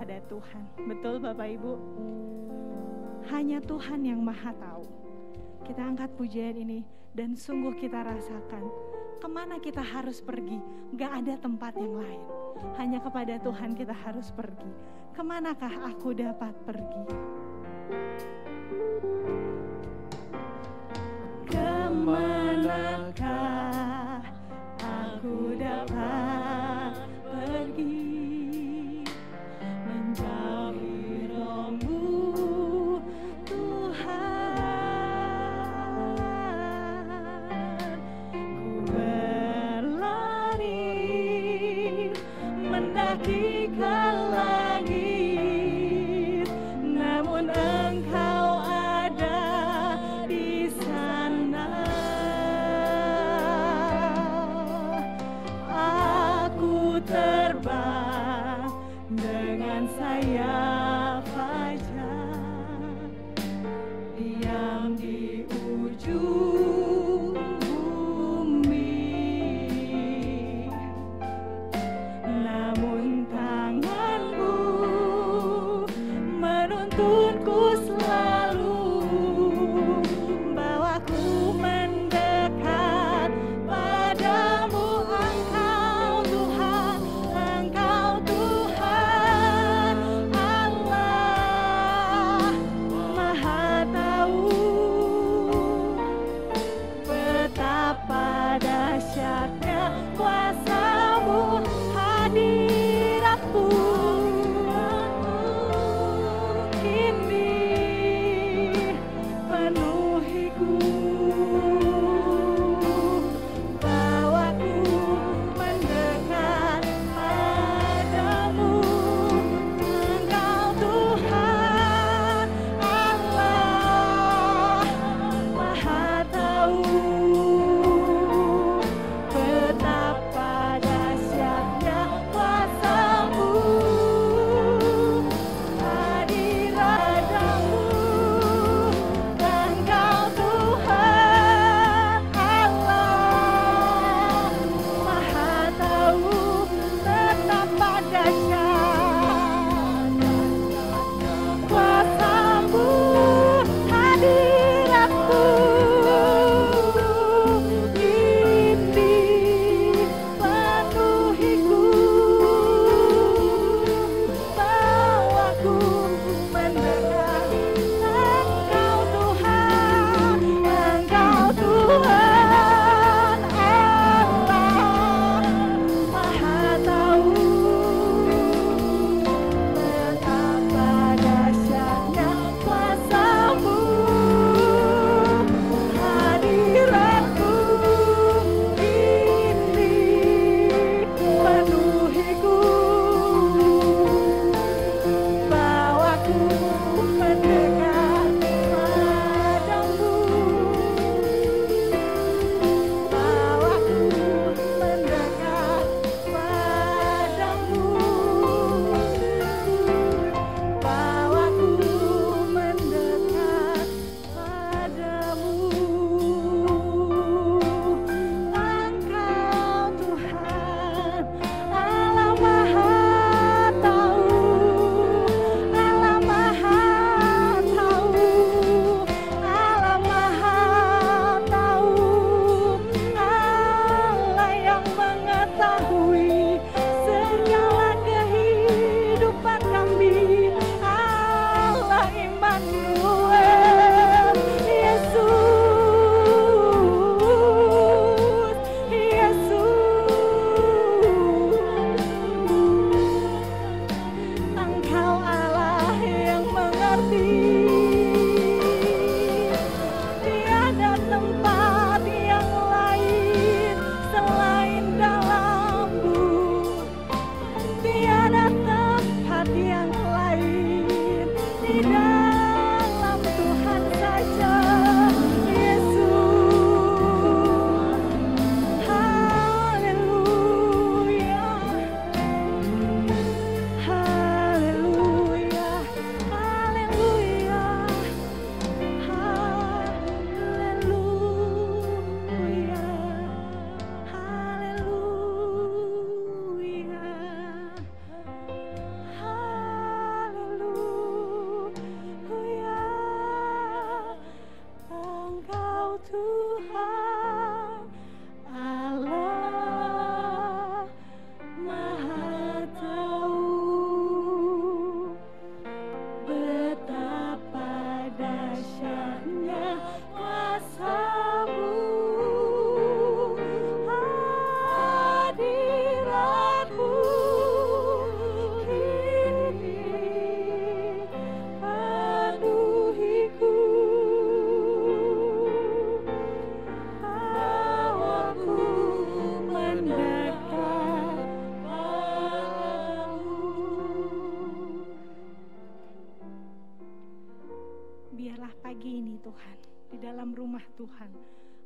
kepada Tuhan. Betul Bapak Ibu? Hanya Tuhan yang maha tahu. Kita angkat pujian ini dan sungguh kita rasakan kemana kita harus pergi. Gak ada tempat yang lain. Hanya kepada Tuhan kita harus pergi. Kemanakah aku dapat pergi? Kemanakah aku dapat pergi? Menjauhi roh-Mu Tuhan. Ku berlari mendaki ke langit, namun Engkau ada di sana. Aku terbang dengan sayap fajar, diam di ujung bumi, namun tangan-Mu menuntunku selalu, bawaku mendekat padamu. Engkau Tuhan, Engkau Tuhan Allah. Biarlah pagi ini Tuhan, di dalam rumah Tuhan,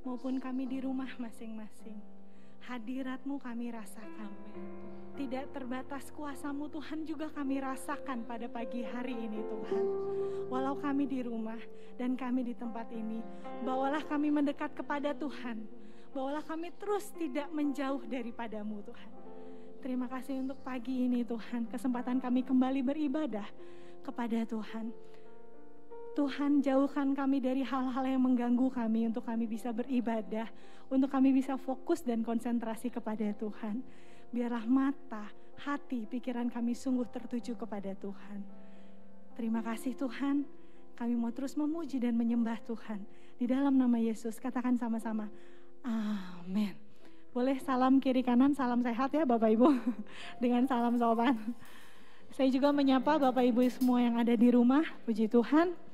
maupun kami di rumah masing-masing, hadirat-Mu kami rasakan. Tidak terbatas kuasa-Mu Tuhan juga kami rasakan pada pagi hari ini Tuhan. Walau kami di rumah dan kami di tempat ini, bawalah kami mendekat kepada Tuhan. Bawalah kami terus tidak menjauh daripada-Mu Tuhan. Terima kasih untuk pagi ini Tuhan, kesempatan kami kembali beribadah kepada Tuhan. Tuhan, jauhkan kami dari hal-hal yang mengganggu kami untuk kami bisa beribadah, untuk kami bisa fokus dan konsentrasi kepada Tuhan. Biarlah mata, hati, pikiran kami sungguh tertuju kepada Tuhan. Terima kasih Tuhan, kami mau terus memuji dan menyembah Tuhan. Di dalam nama Yesus, katakan sama-sama, amin. Boleh salam kiri kanan, salam sehat ya Bapak Ibu, dengan salam sopan. Saya juga menyapa Bapak Ibu semua yang ada di rumah, puji Tuhan.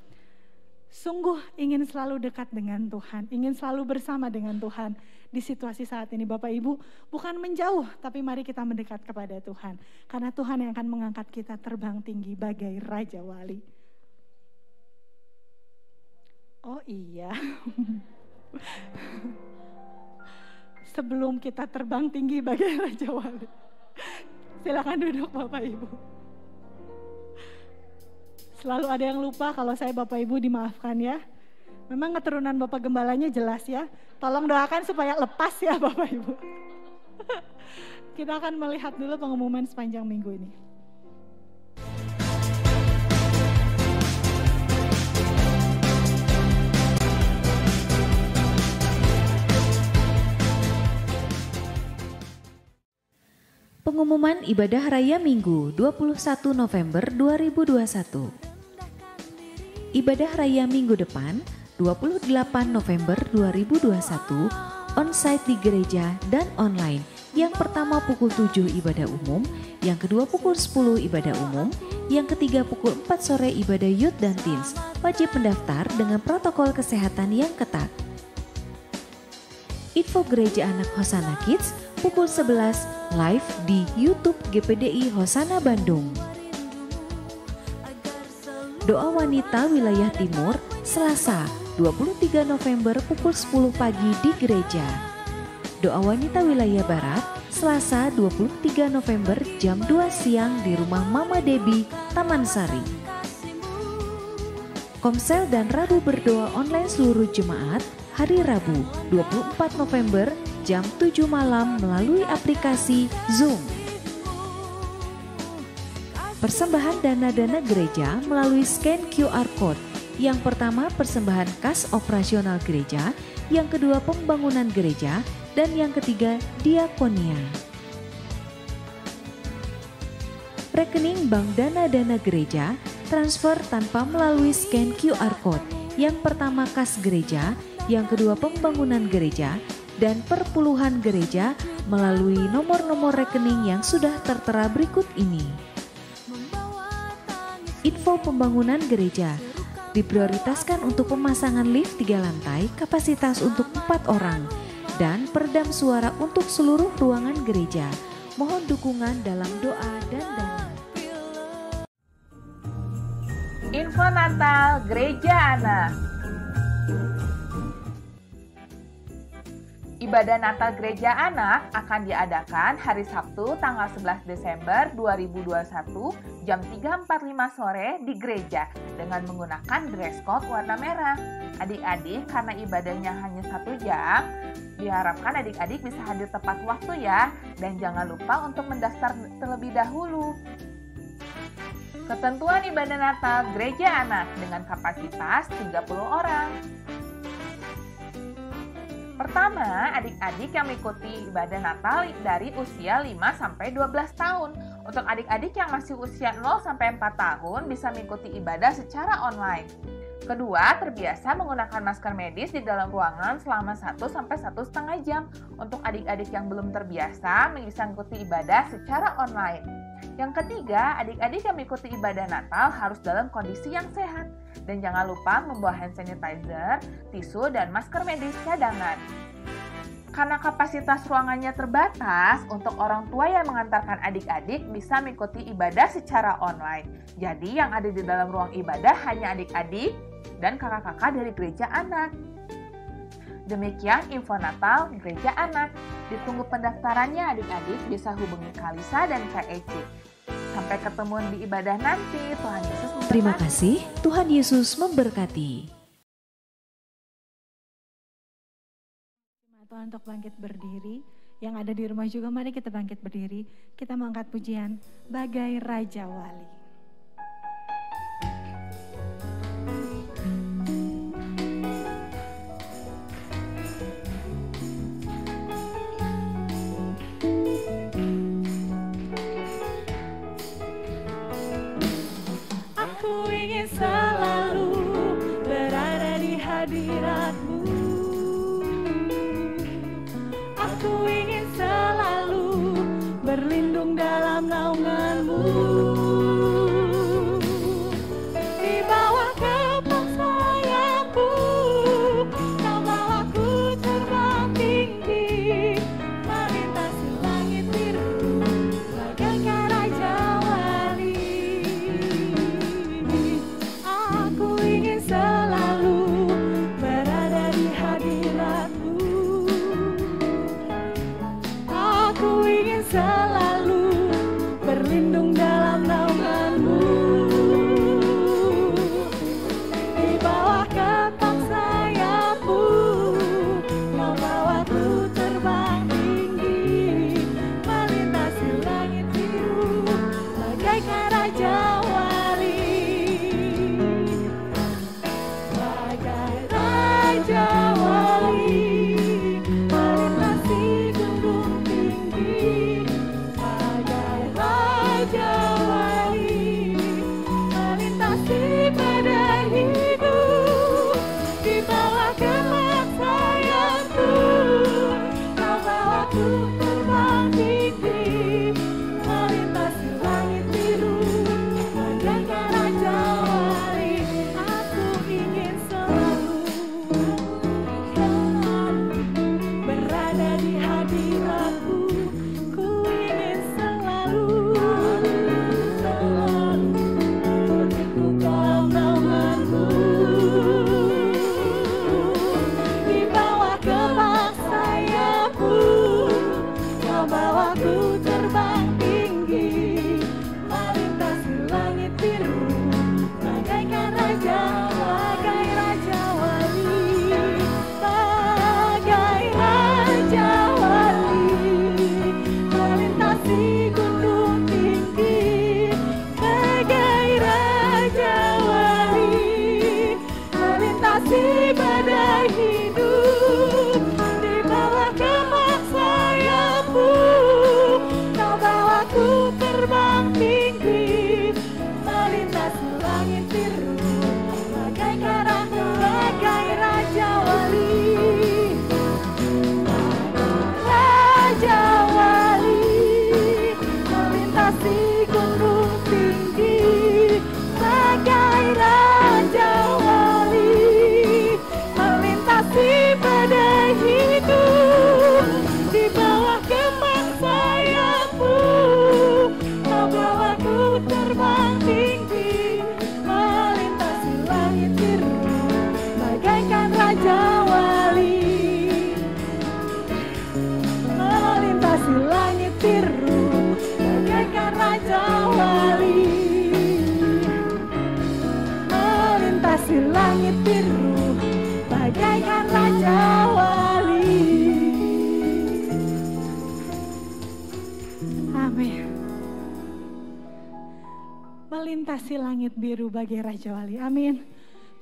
Sungguh ingin selalu dekat dengan Tuhan, ingin selalu bersama dengan Tuhan di situasi saat ini Bapak Ibu. Bukan menjauh, tapi mari kita mendekat kepada Tuhan. Karena Tuhan yang akan mengangkat kita terbang tinggi bagai Raja Wali. Oh iya. Sebelum kita terbang tinggi bagai Raja Wali, silakan duduk Bapak Ibu. Selalu ada yang lupa, kalau saya Bapak Ibu dimaafkan ya. Memang keturunan Bapak Gembalanya jelas ya. Tolong doakan supaya lepas ya Bapak Ibu. Kita akan melihat dulu pengumuman sepanjang minggu ini. Pengumuman ibadah raya Minggu 21 November 2021. Ibadah raya minggu depan 28 November 2021 on-site di gereja dan online. Yang pertama pukul 7 ibadah umum, yang kedua pukul 10 ibadah umum, yang ketiga pukul 4 sore ibadah youth dan teens. Wajib mendaftar dengan protokol kesehatan yang ketat. Info Gereja Anak Hosana Kids pukul 11 live di YouTube GPDI Hosana Bandung. Doa Wanita Wilayah Timur Selasa 23 November pukul 10 pagi di gereja. Doa Wanita Wilayah Barat Selasa 23 November jam 2 siang di rumah Mama Debbie, Taman Sari. Komsel dan Rabu berdoa online seluruh jemaat hari Rabu 24 November jam 7 malam melalui aplikasi Zoom. Persembahan dana-dana gereja melalui scan QR Code. Yang pertama persembahan kas operasional gereja, yang kedua pembangunan gereja, dan yang ketiga diakonia. Rekening bank dana-dana gereja transfer tanpa melalui scan QR Code. Yang pertama kas gereja, yang kedua pembangunan gereja, dan perpuluhan gereja melalui nomor-nomor rekening yang sudah tertera berikut ini. Info pembangunan gereja diprioritaskan untuk pemasangan lift 3 lantai kapasitas untuk 4 orang dan peredam suara untuk seluruh ruangan gereja. Mohon dukungan dalam doa dan dana. Info Natal Gereja Anak. Ibadah Natal Gereja Anak akan diadakan hari Sabtu tanggal 11 Desember 2021 jam 3.45 sore di gereja dengan menggunakan dress code warna merah. Adik-adik, karena ibadahnya hanya 1 jam, diharapkan adik-adik bisa hadir tepat waktu ya, dan jangan lupa untuk mendaftar terlebih dahulu. Ketentuan ibadah Natal Gereja Anak dengan kapasitas 30 orang. Pertama, adik-adik yang mengikuti ibadah Natal dari usia 5-12 tahun. Untuk adik-adik yang masih usia 0-4 tahun bisa mengikuti ibadah secara online. Kedua, terbiasa menggunakan masker medis di dalam ruangan selama 1-1,5 jam. Untuk adik-adik yang belum terbiasa bisa mengikuti ibadah secara online. Yang ketiga, adik-adik yang mengikuti ibadah Natal harus dalam kondisi yang sehat. Dan jangan lupa membawa hand sanitizer, tisu, dan masker medis cadangan. Karena kapasitas ruangannya terbatas, untuk orang tua yang mengantarkan adik-adik bisa mengikuti ibadah secara online. Jadi yang ada di dalam ruang ibadah hanya adik-adik, dan kakak-kakak dari gereja anak. Demikian info Natal Gereja Anak. Ditunggu pendaftarannya adik-adik, bisa hubungi Kalisa dan Kak Eci. Sampai ketemu di ibadah nanti. Tuhan Yesus memberkati. Terima kasih, Tuhan Yesus memberkati. Tuhan untuk bangkit berdiri. Yang ada di rumah juga mari kita bangkit berdiri. Kita mengangkat pujian Bagai Raja Wali. Aku ingin selalu berada di hadirat-Mu. Aku ingin selalu berlindung dalam naungan-Mu. Di bawah kepak sayap-Mu, Kau bawaku terbang tinggi, melintasi langit biru, bagaikan Raja Wali. Aku ingin selalu berada di hadirat-Mu. Aku ingin selalu berlindung dalam naungan-Mu. Di bawah kepak sayap-Mu, Kau bawaku terbang tinggi, melintasi langit biru, bagaikan Raja Wali. Bagai Raja Wali, melintasi gunung tinggi. Bagai Raja Wali, melintasi badai hidup. Di bawah kepak sayap-Mu, Kau bawaku terbang tinggi, melintasi langit biru, bagaikan Raja Wali. Aku ingin selalu berada di hadirat-Mu. Ku ingin selalu berlindung dalam naungan-Mu. Di bawah kepak sayap-Mu, Kau bawaku terbang tinggi, melintasi langit biru, bagaikan Raja, bagai Raja Wali. Bagai Raja Wali, melintasi gunung tinggi. Bagai Raja Wali, melintasi badai hidup. Di bawah kepak sayap-Mu, Kau bawaku terbang tinggi, melintasi langit biru, bagaikan Raja Wali. Raja Wali, melintasi gunung tinggi. Bagai Raja Wali, melintasi badai hidup. Di bawah kepak sayap-Mu, Kau bawaku terbang tinggi, melintasi langit biru, bagaikan Raja Wali. Melintasi langit biru, bagaikan Raja Wali. Melintasi langit biru, bagaikan Raja Wali. Amin. Melintasi langit biru bagai Raja Wali. Amin.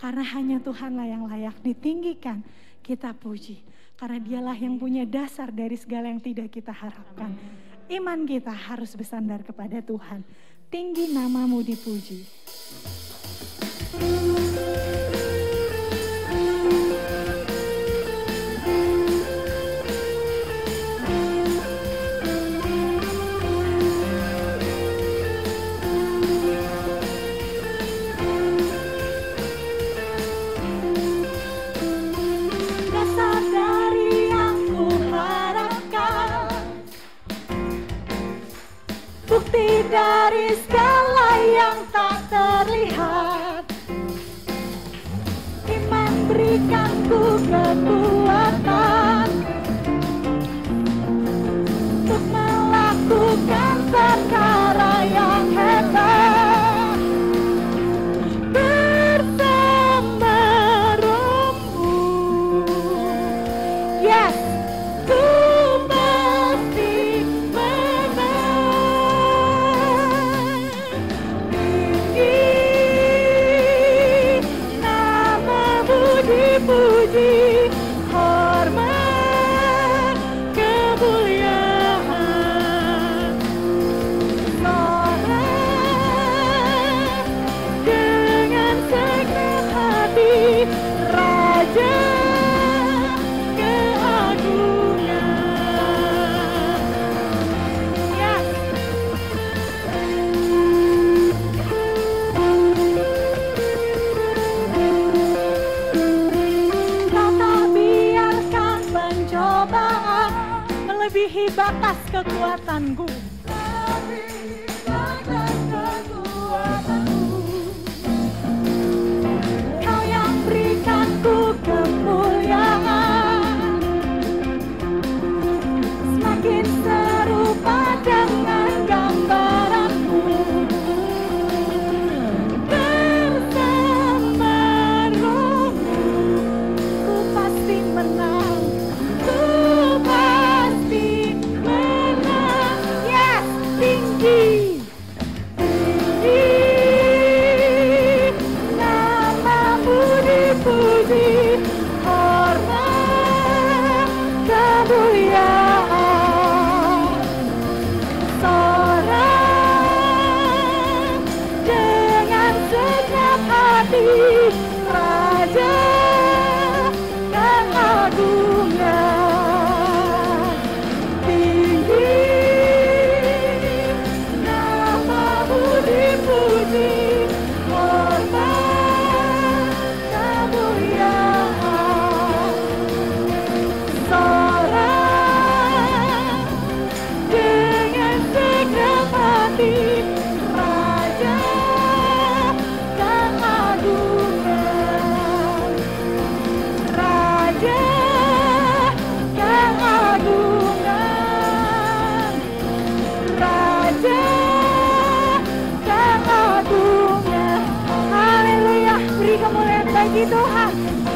Karena hanya Tuhanlah yang layak ditinggikan, kita puji. Karena Dialah yang punya dasar dari segala yang tidak kita harapkan. Iman kita harus bersandar kepada Tuhan. Tinggi nama-Mu dipuji. Dasar dari yang ku harapkan, bukti dari segala yang tak aku kekuatan untuk melakukan perkara yang hebat bersama Roh-Mu. Yes, ku pasti menang. Tinggi nama-Mu dipuji, hormat kemuliaan. Sorak dengan segenap hati, Raja keagungan. Yes. Kau tak biarkan pencobaan melebihi batas kekuatanku. Kau yang berikanku kemuliaan, semakin serupa dengan gambaran-Mu. Bersama Roh-Mu, ku pasti menang. Ku pasti menang. Yes, tinggi. Tinggi nama-Mu dipuji, hormat kemuliaan. Sorak dengan segenap hati, Raja keagungan. Tinggi nama-Mu dipuji, hormat kemuliaan. Sorak dengan segenap hati, Raja keagungan. Raja keagungan. Raja keagungan. Haleluya, beri kemuliaan bagi Tuhan.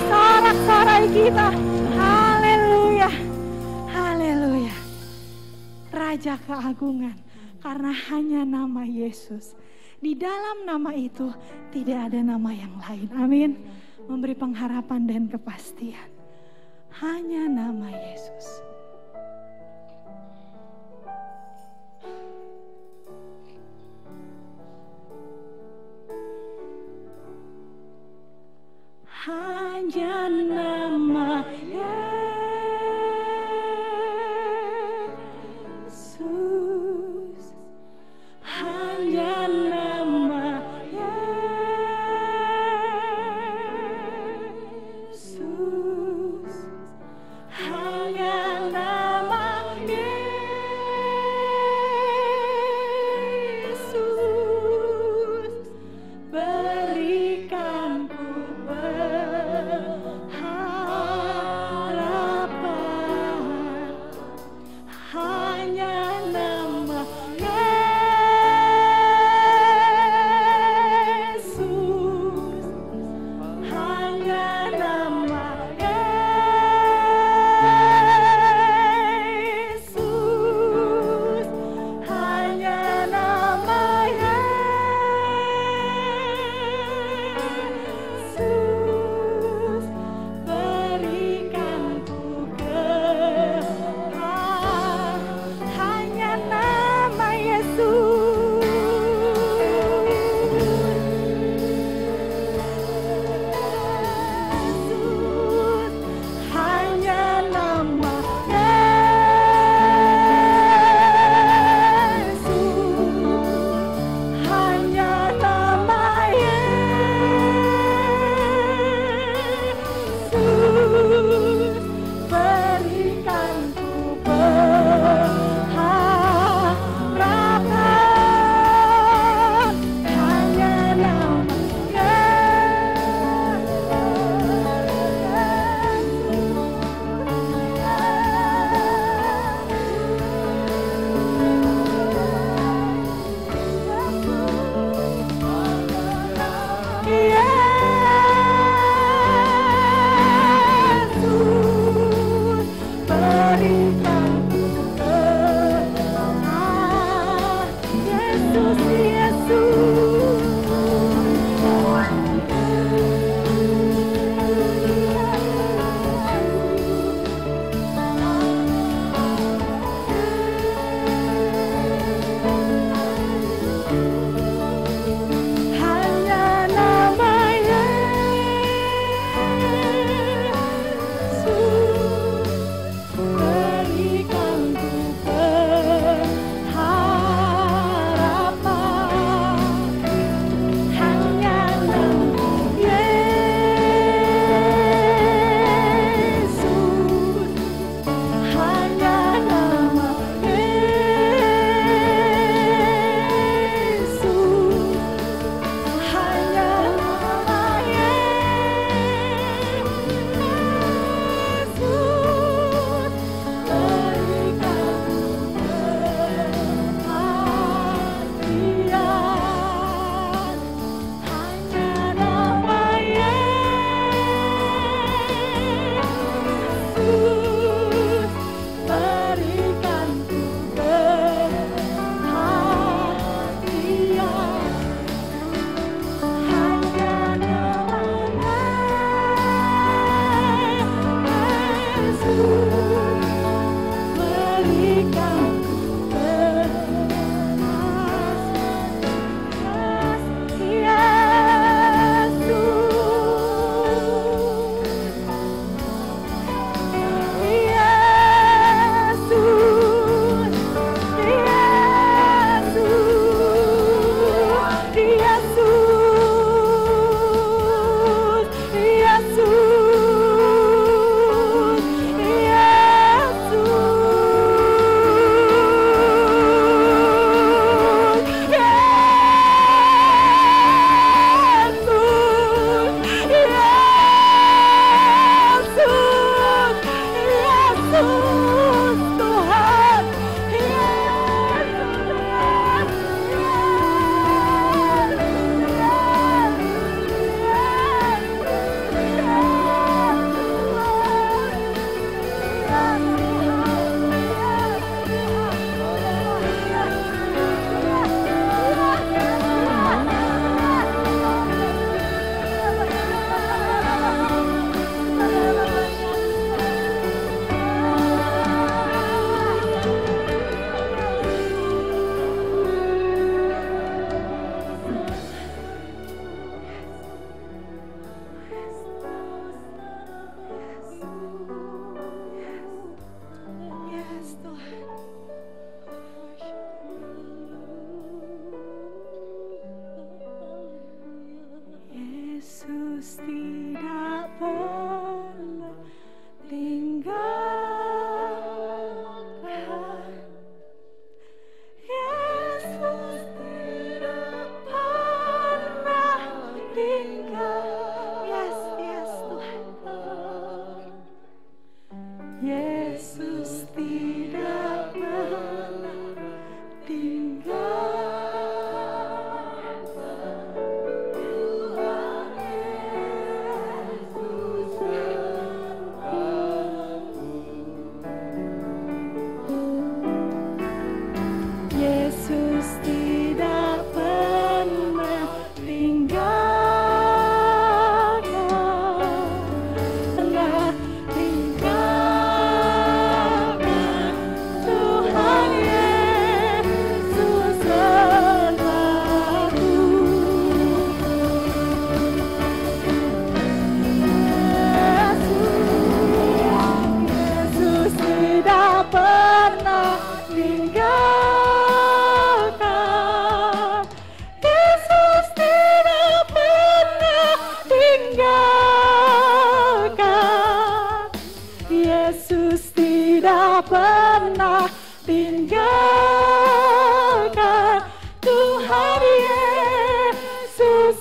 Sorak-sorai kita. Haleluya. Haleluya. Raja keagungan, karena hanya nama Yesus. Di dalam nama itu tidak ada nama yang lain. Amin. Memberi pengharapan dan kepastian. Hanya nama Yesus. Hanya nama Yesus. Hanya nama Yesus. Hanya nama Yesus. Berikan ku berharap.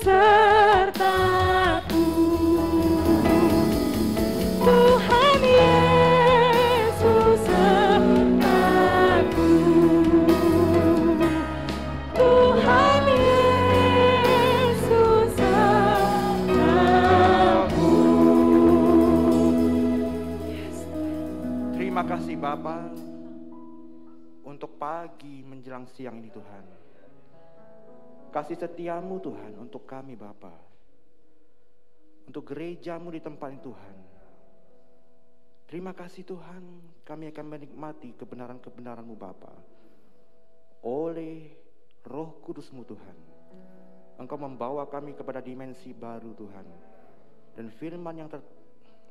sertaku. Tuhan Yesus sertaku. Tuhan Yesus sertaku. Terima kasih Bapa untuk pagi menjelang siang ini Tuhan. Kasih setiamu Tuhan untuk kami Bapa, untuk gerejamu di tempat ini Tuhan. Terima kasih Tuhan, kami akan menikmati kebenaran-kebenaran-Mu Bapa. Oleh Roh Kudus-Mu Tuhan, Engkau membawa kami kepada dimensi baru Tuhan. Dan firman yang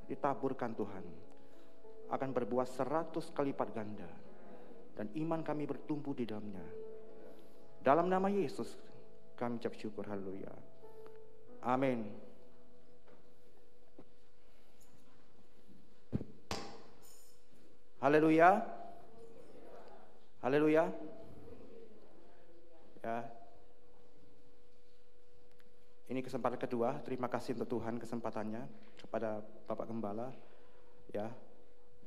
ditaburkan Tuhan akan berbuah 100 kali lipat ganda. Dan iman kami bertumbuh di dalamnya. Dalam nama Yesus kami ucap syukur, haleluya. Amin. Haleluya. Haleluya. Ya. Ini kesempatan kedua. Terima kasih untuk Tuhan kesempatannya kepada Bapak Gembala, ya,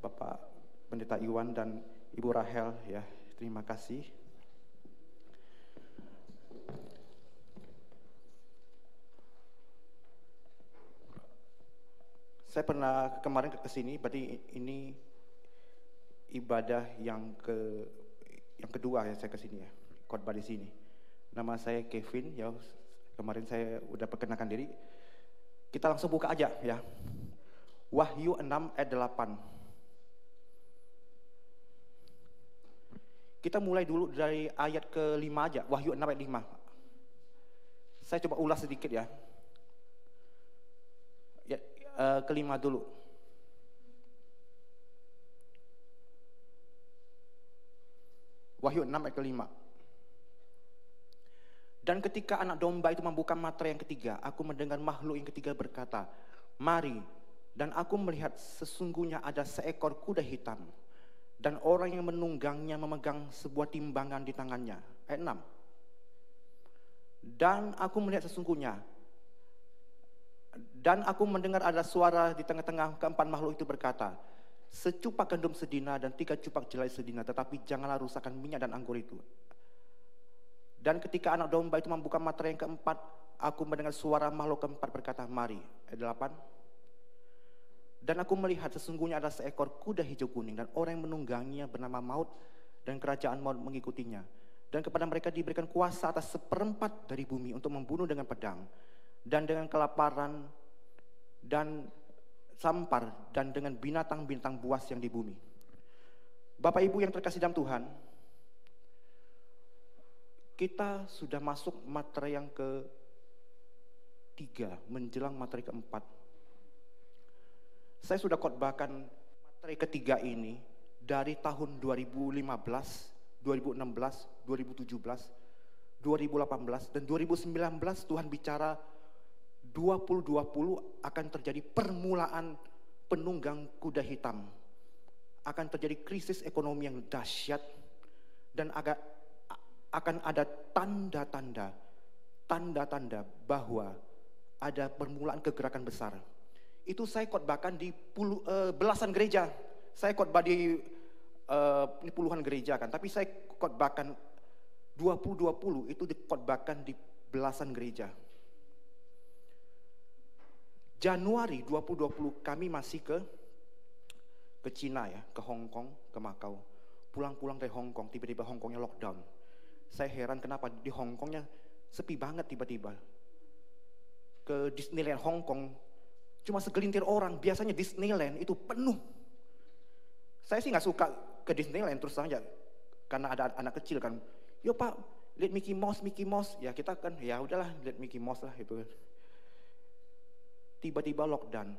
Bapak Pendeta Iwan dan Ibu Rahel, ya. Terima kasih. Saya pernah kemarin ke sini, berarti ini ibadah yang kedua ya saya ke sini ya, khotbah di sini. Nama saya Kevin, ya. Kemarin saya udah perkenalkan diri. Kita langsung buka aja ya. Wahyu 6 ayat 8. Kita mulai dulu dari ayat ke-5 aja, Wahyu 6 ayat 5. Saya coba ulas sedikit ya. Ke-5 dulu. Wahyu 6 ayat ke-5. Dan ketika anak domba itu membuka mata yang ketiga, aku mendengar makhluk yang ketiga berkata, "Mari." Dan aku melihat sesungguhnya ada seekor kuda hitam, dan orang yang menunggangnya memegang sebuah timbangan di tangannya. Ayat 6. Dan aku melihat sesungguhnya, dan aku mendengar ada suara di tengah-tengah keempat makhluk itu berkata, "Secupak gandum sedina dan 3 cupak jelai sedina, tetapi janganlah rusakkan minyak dan anggur itu." Dan ketika anak domba itu membuka mata yang keempat, aku mendengar suara makhluk keempat berkata, "Mari." Ayat 8. Dan aku melihat sesungguhnya ada seekor kuda hijau kuning, dan orang yang menungganginya bernama Maut, dan kerajaan maut mengikutinya. Dan kepada mereka diberikan kuasa atas 1/4 dari bumi untuk membunuh dengan pedang, dan dengan kelaparan, dan sampar, dan dengan binatang-binatang buas yang di bumi. Bapak Ibu yang terkasih dalam Tuhan, kita sudah masuk materi yang ke-3 menjelang materi ke-4. Saya sudah khotbahkan materi ke-3 ini dari tahun 2015, 2016, 2017, 2018, dan 2019 Tuhan bicara 2020 akan terjadi permulaan penunggang kuda hitam. Akan terjadi krisis ekonomi yang dahsyat, dan akan ada tanda-tanda bahwa ada permulaan kegerakan besar. Itu saya khotbahkan di belasan gereja. Saya khotbah di puluhan gereja kan, tapi saya khotbahkan 2020 itu dikhotbahkan di belasan gereja. Januari 2020 kami masih ke Cina ya, ke Hong Kong, ke Makau. Pulang-pulang dari Hong Kong, tiba-tiba Hong Kongnya lockdown. Saya heran kenapa di Hong Kongnya sepi banget tiba-tiba. Ke Disneyland Hong Kong cuma segelintir orang, biasanya Disneyland itu penuh. Saya sih nggak suka ke Disneyland terus saja, karena ada anak kecil kan. "Yo Pak, lihat Mickey Mouse." Ya kita kan, ya udahlah lihat Mickey Mouse lah itu. Tiba-tiba lockdown.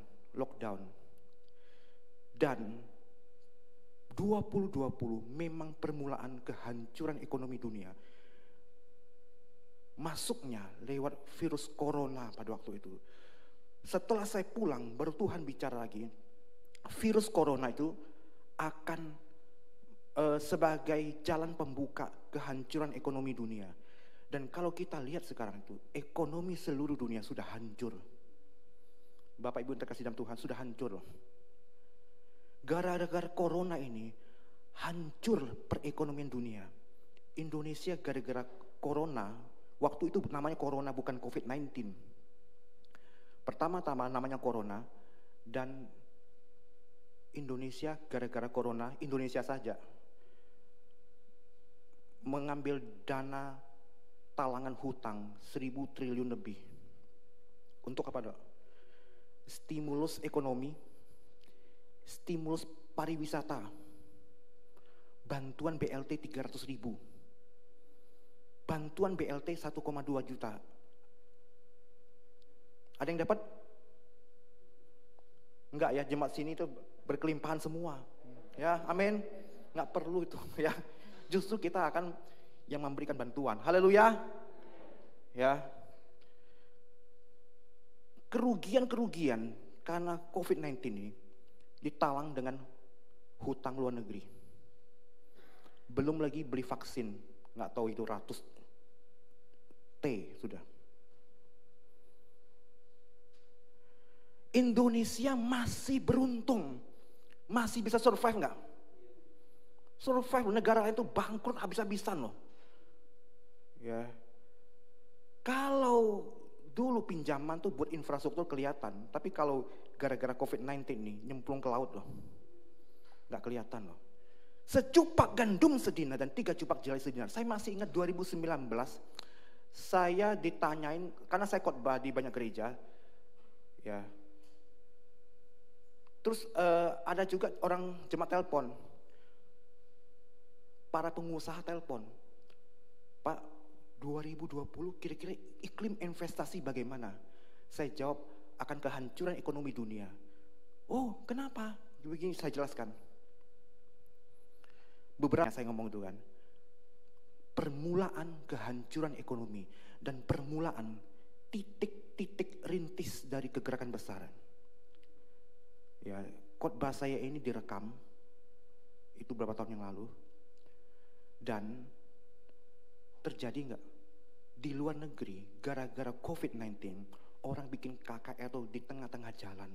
Dan 2020 memang permulaan kehancuran ekonomi dunia. Masuknya lewat virus corona pada waktu itu. Setelah saya pulang, baru Tuhan bicara lagi. Virus corona itu akan sebagai jalan pembuka kehancuran ekonomi dunia. Dan kalau kita lihat sekarang itu, ekonomi seluruh dunia sudah hancur. Bapak Ibu yang terkasih dalam Tuhan, sudah hancur loh. Gara-gara corona ini, hancur perekonomian dunia. Indonesia gara-gara corona, waktu itu namanya corona bukan COVID-19. Pertama-tama namanya corona, dan Indonesia gara-gara corona, Indonesia saja mengambil dana talangan hutang 1.000 triliun lebih. Untuk apa dok? Stimulus ekonomi, stimulus pariwisata, bantuan BLT 300.000, bantuan BLT 1,2 juta. Ada yang dapat? Enggak ya, jemaat sini itu berkelimpahan semua. Ya, amin. Enggak perlu itu ya. Justru kita akan yang memberikan bantuan. Haleluya. Ya. Kerugian-kerugian karena COVID-19 ini ditalang dengan hutang luar negeri. Belum lagi beli vaksin, nggak tahu itu ratus T sudah. Indonesia masih beruntung, masih bisa survive nggak? Survive, negara lain itu bangkrut habis-habisan loh. Ya, kalau dulu pinjaman tuh buat infrastruktur kelihatan, tapi kalau gara-gara COVID-19 nih nyemplung ke laut loh, nggak kelihatan loh. Secupak gandum sedina dan 3 cupak jelai sedinar. Saya masih ingat 2019, saya ditanyain karena saya khotbah di banyak gereja, ya. Terus ada juga orang jemaat telepon, para pengusaha telepon, Pak, 2020 kira-kira iklim investasi bagaimana? Saya jawab, akan kehancuran ekonomi dunia. Oh, kenapa? Begini saya jelaskan. Beberapa saya ngomong itu kan, permulaan kehancuran ekonomi dan permulaan titik-titik rintis dari kegerakan besar. Ya, khotbah saya ini direkam, itu beberapa tahun yang lalu, dan terjadi nggak? Di luar negeri, gara-gara COVID-19, orang bikin KKR tuh di tengah-tengah jalan.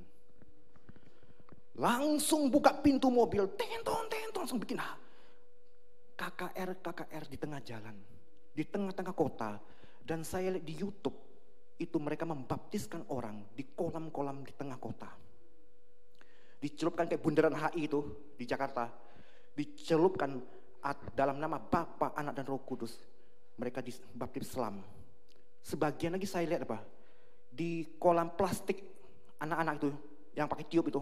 Langsung buka pintu mobil, tenton, langsung bikin KKR di tengah jalan, di tengah-tengah kota. Dan saya lihat di YouTube, itu mereka membaptiskan orang di kolam-kolam di tengah kota. Dicelupkan kayak bundaran HI itu di Jakarta, dicelupkan dalam nama Bapa, Anak dan Roh Kudus. Mereka dibaptis Islam. Sebagian lagi saya lihat apa? Di kolam plastik anak-anak itu yang pakai tiup itu.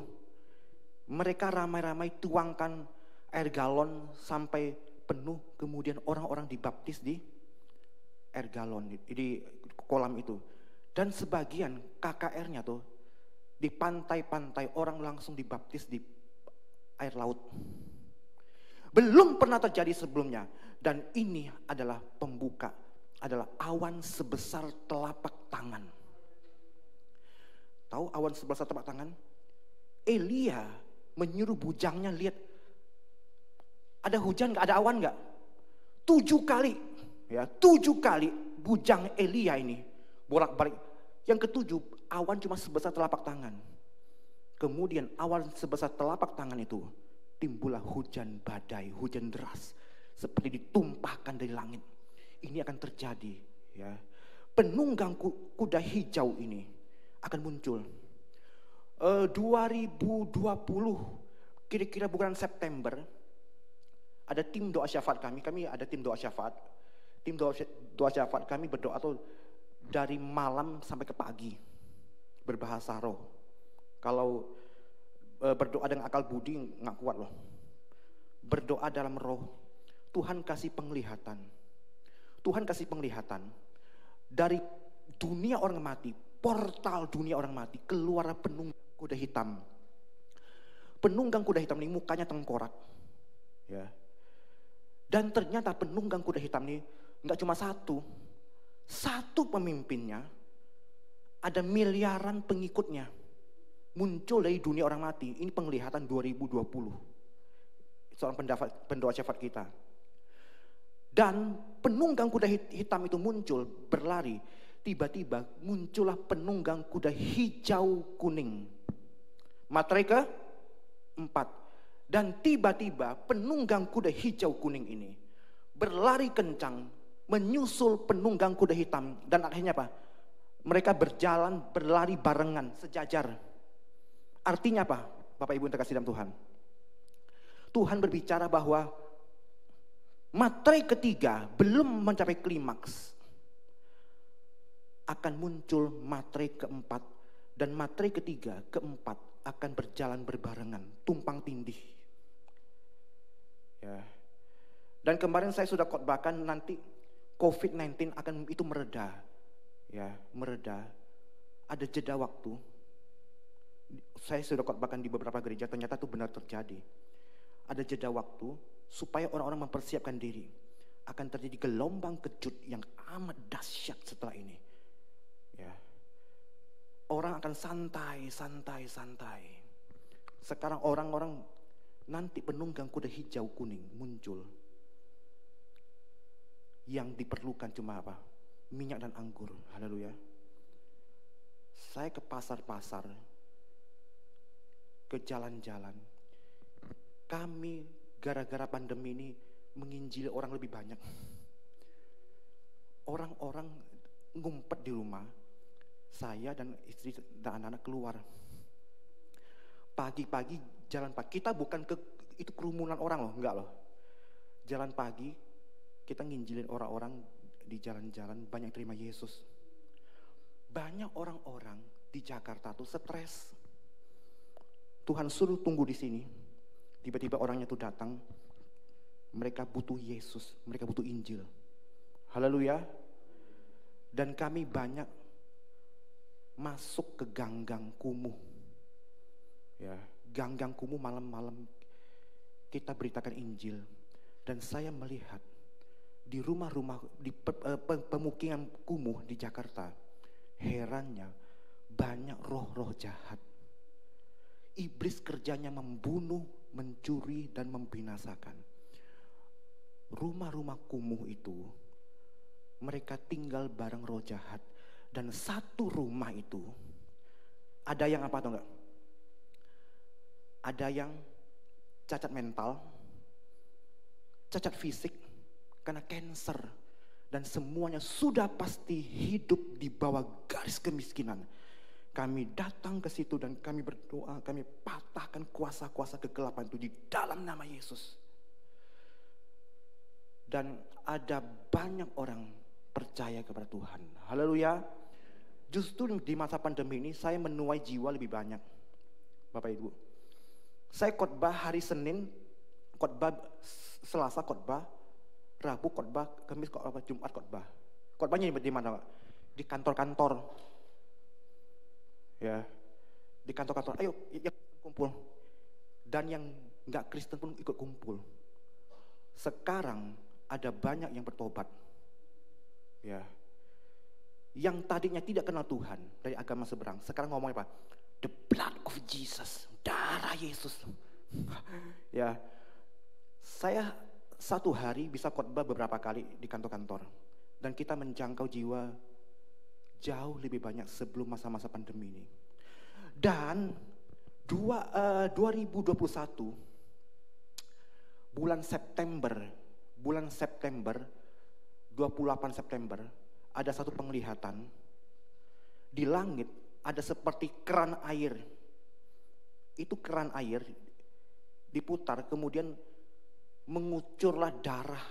Mereka ramai-ramai tuangkan air galon sampai penuh, kemudian orang-orang dibaptis di air galon di kolam itu. Dan sebagian KKR-nya tuh di pantai-pantai orang langsung dibaptis di air laut. Belum pernah terjadi sebelumnya. Dan ini adalah pembuka, adalah awan sebesar telapak tangan. Tahu awan sebesar telapak tangan? Elia menyuruh bujangnya, lihat ada hujan nggak, ada awan nggak? 7 kali, ya 7 kali bujang Elia ini bolak-balik. Yang ketujuh, awan cuma sebesar telapak tangan. Kemudian awan sebesar telapak tangan itu timbullah hujan badai, hujan deras. Seperti ditumpahkan dari langit. Ini akan terjadi, ya. Penunggang kuda hijau ini akan muncul 2020, kira-kira bulan September. Ada tim doa syafaat kami ada tim doa syafaat. Tim doa syafaat kami berdoa tuh dari malam sampai ke pagi, berbahasa roh. Kalau berdoa dengan akal budi nggak kuat loh. Berdoa dalam roh. Tuhan kasih penglihatan. Tuhan kasih penglihatan. Dari dunia orang mati, portal dunia orang mati, keluar penunggang kuda hitam. Penunggang kuda hitam ini mukanya tengkorak. Ya. Dan ternyata penunggang kuda hitam ini enggak cuma satu pemimpinnya, ada miliaran pengikutnya. Muncul dari dunia orang mati. Ini penglihatan 2020. Seorang pendoa syafaat kita. Dan penunggang kuda hitam itu muncul, berlari. Tiba-tiba muncullah penunggang kuda hijau kuning. Materai ke-4. Dan tiba-tiba penunggang kuda hijau kuning ini berlari kencang menyusul penunggang kuda hitam. Dan akhirnya apa? Mereka berlari barengan, sejajar. Artinya apa? Bapak Ibu yang terkasih dalam Tuhan. Tuhan berbicara bahwa materai ketiga belum mencapai klimaks. Akan muncul materai keempat. Dan materai ketiga, keempat akan berjalan berbarengan, tumpang tindih. Ya. Dan kemarin saya sudah khotbahkan nanti COVID-19 akan itu mereda. Ya, mereda. Ada jeda waktu. Saya sudah khotbahkan di beberapa gereja, ternyata itu benar terjadi. Ada jeda waktu supaya orang-orang mempersiapkan diri. Akan terjadi gelombang kejut yang amat dahsyat setelah ini. Ya. Orang akan santai. Sekarang orang-orang nanti penunggang kuda hijau kuning muncul. Yang diperlukan cuma apa? Minyak dan anggur. Haleluya. Saya ke pasar-pasar, ke jalan-jalan. Kami gara-gara pandemi ini menginjili orang lebih banyak. Orang-orang ngumpet di rumah. Saya dan istri dan anak-anak keluar. Pagi-pagi jalan pagi. Kita bukan itu kerumunan orang loh, enggak loh. Jalan pagi kita nginjilin orang-orang di jalan-jalan, banyak terima Yesus. Banyak orang-orang di Jakarta tuh stres. Tuhan suruh tunggu di sini. Tiba-tiba orangnya tuh datang. Mereka butuh Yesus, mereka butuh Injil. Haleluya. Dan kami banyak masuk ke gang-gang kumuh. Ya, gang-gang kumuh malam-malam kita beritakan Injil. Dan saya melihat di rumah-rumah, di pemukiman kumuh di Jakarta, herannya banyak roh-roh jahat. Iblis kerjanya membunuh, mencuri, dan membinasakan. Rumah-rumah kumuh itu, mereka tinggal bareng roh jahat. Dan satu rumah itu, ada yang apa atau enggak? Ada yang cacat mental, cacat fisik, karena cancer, dan semuanya sudah pasti hidup di bawah garis kemiskinan. Kami datang ke situ dan kami berdoa, kami patahkan kuasa-kuasa kegelapan itu di dalam nama Yesus. Dan ada banyak orang percaya kepada Tuhan. Haleluya. Justru di masa pandemi ini saya menuai jiwa lebih banyak. Bapak Ibu. Saya khotbah hari Senin, khotbah Selasa khotbah, Rabu khotbah, Kamis khotbah, Jumat khotbah. Khotbahnya di mana, Pak? Di kantor-kantor. Ya. Di kantor-kantor. Ayo, yang kumpul. Dan yang enggak Kristen pun ikut kumpul. Sekarang ada banyak yang bertobat. Ya. Yang tadinya tidak kenal Tuhan dari agama seberang, sekarang ngomongnya apa? The blood of Jesus, darah Yesus. Ya. Saya satu hari bisa khotbah beberapa kali di kantor-kantor. Dan kita menjangkau jiwa jauh lebih banyak sebelum masa-masa pandemi ini. Dan 2021 bulan September 28 September ada satu penglihatan. Di langit ada seperti keran air. Itu keran air diputar kemudian mengucurlah darah.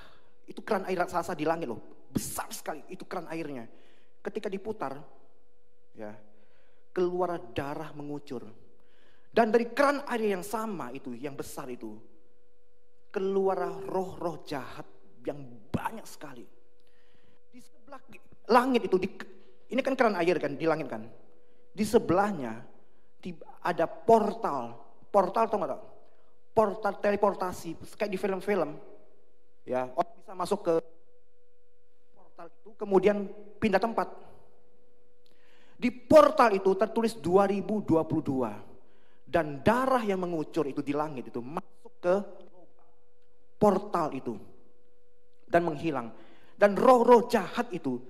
Itu keran air raksasa di langit loh. Besar sekali itu keran airnya. Ketika diputar, ya, keluar darah mengucur. Dan dari keran air yang sama itu, yang besar itu, keluar roh-roh jahat yang banyak sekali. Di sebelah langit itu, ini kan keran air kan, di langit kan. Di sebelahnya ada portal. Portal tau gak? Portal teleportasi, kayak di film-film. Ya, orang bisa masuk ke portal itu, kemudian pindah tempat. Di portal itu tertulis 2022. Dan darah yang mengucur itu di langit itu masuk ke portal itu. dan menghilang. Dan roh-roh jahat itu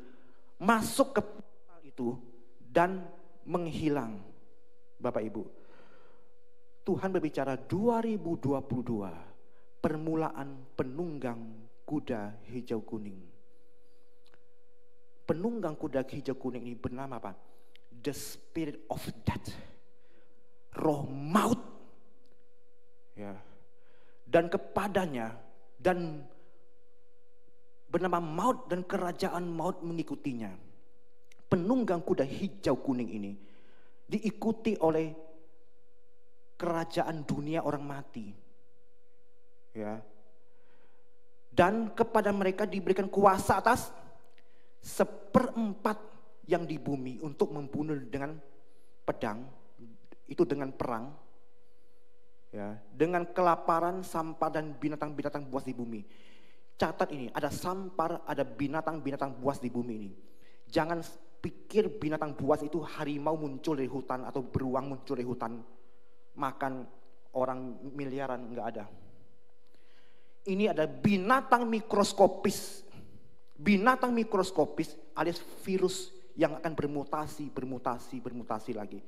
masuk ke portal itu dan menghilang. Bapak Ibu, Tuhan berbicara 2022, permulaan penunggang kuda hijau kuning. Penunggang kuda hijau kuning ini bernama apa? The Spirit of Death. Roh maut. Ya. Dan kepadanya dan bernama maut dan kerajaan maut mengikutinya. Penunggang kuda hijau kuning ini diikuti oleh kerajaan dunia orang mati. Ya. Dan kepada mereka diberikan kuasa atas 1/4 yang di bumi untuk membunuh dengan pedang, itu dengan perang. Ya, dengan kelaparan, sampar dan binatang-binatang buas di bumi. Catat ini, ada sampar, ada binatang-binatang buas di bumi ini. Jangan pikir binatang buas itu harimau muncul dari hutan atau beruang muncul dari hutan makan orang miliaran, enggak ada. Ini ada binatang mikroskopis. Binatang mikroskopis alias virus yang akan bermutasi lagi.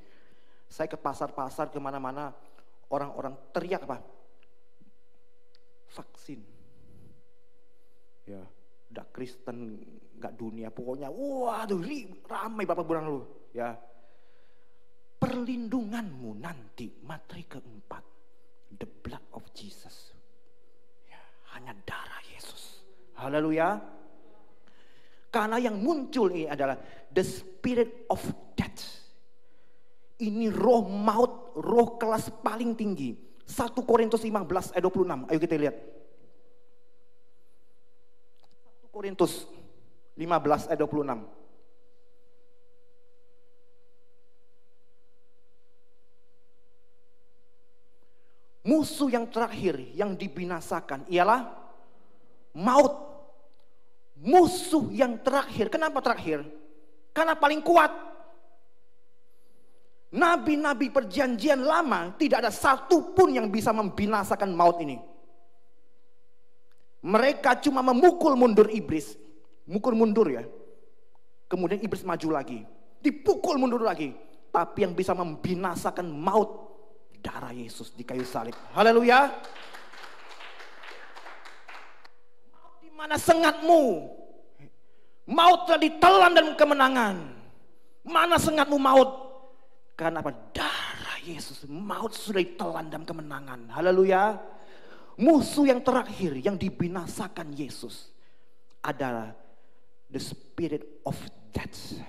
Saya ke pasar-pasar kemana-mana, orang-orang teriak apa? Vaksin. Ya, udah Kristen, nggak dunia, pokoknya, waduh, ramai Bapak bulan lalu. Ya, perlindunganmu nanti, materi keempat, the blood of Jesus. Ya, hanya darah Yesus. Haleluya. Karena yang muncul ini adalah the spirit of death. Ini roh maut, roh kelas paling tinggi. 1 Korintus 15 ayat 26. Ayo kita lihat. 1 Korintus 15 ayat 26. Musuh yang terakhir yang dibinasakan ialah maut. Musuh yang terakhir. Kenapa terakhir? Karena paling kuat. Nabi-nabi perjanjian lama tidak ada satu pun yang bisa membinasakan maut ini. Mereka cuma memukul mundur iblis. Mukul mundur ya. Kemudian iblis maju lagi. Dipukul mundur lagi. Tapi yang bisa membinasakan maut, darah Yesus di kayu salib. Haleluya. Di mana sengatmu? Maut telah ditelan dan kemenangan. Mana sengatmu maut? Karena apa? Darah Yesus. Maut sudah ditelan dan kemenangan. Haleluya. Musuh yang terakhir yang dibinasakan Yesus adalah the spirit of death.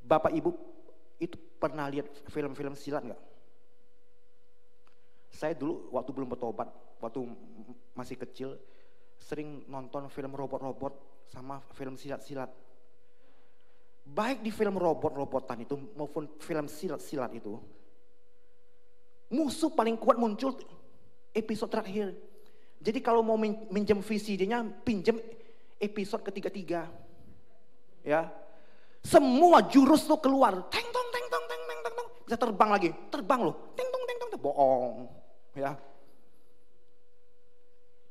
Bapak Ibu itu pernah lihat film-film silat nggak? Saya dulu waktu belum bertobat, waktu masih kecil, sering nonton film robot-robot sama film silat-silat. Baik di film robot-robotan itu maupun film silat-silat itu, musuh paling kuat muncul episode terakhir. Jadi kalau mau minjem VCD-nya, pinjem episode ketiga-tiga. Ya. Semua jurus tuh keluar. Teng tong teng tong teng teng teng. Bisa terbang lagi. Terbang loh. Teng tong teng tong. Bohong. Ya.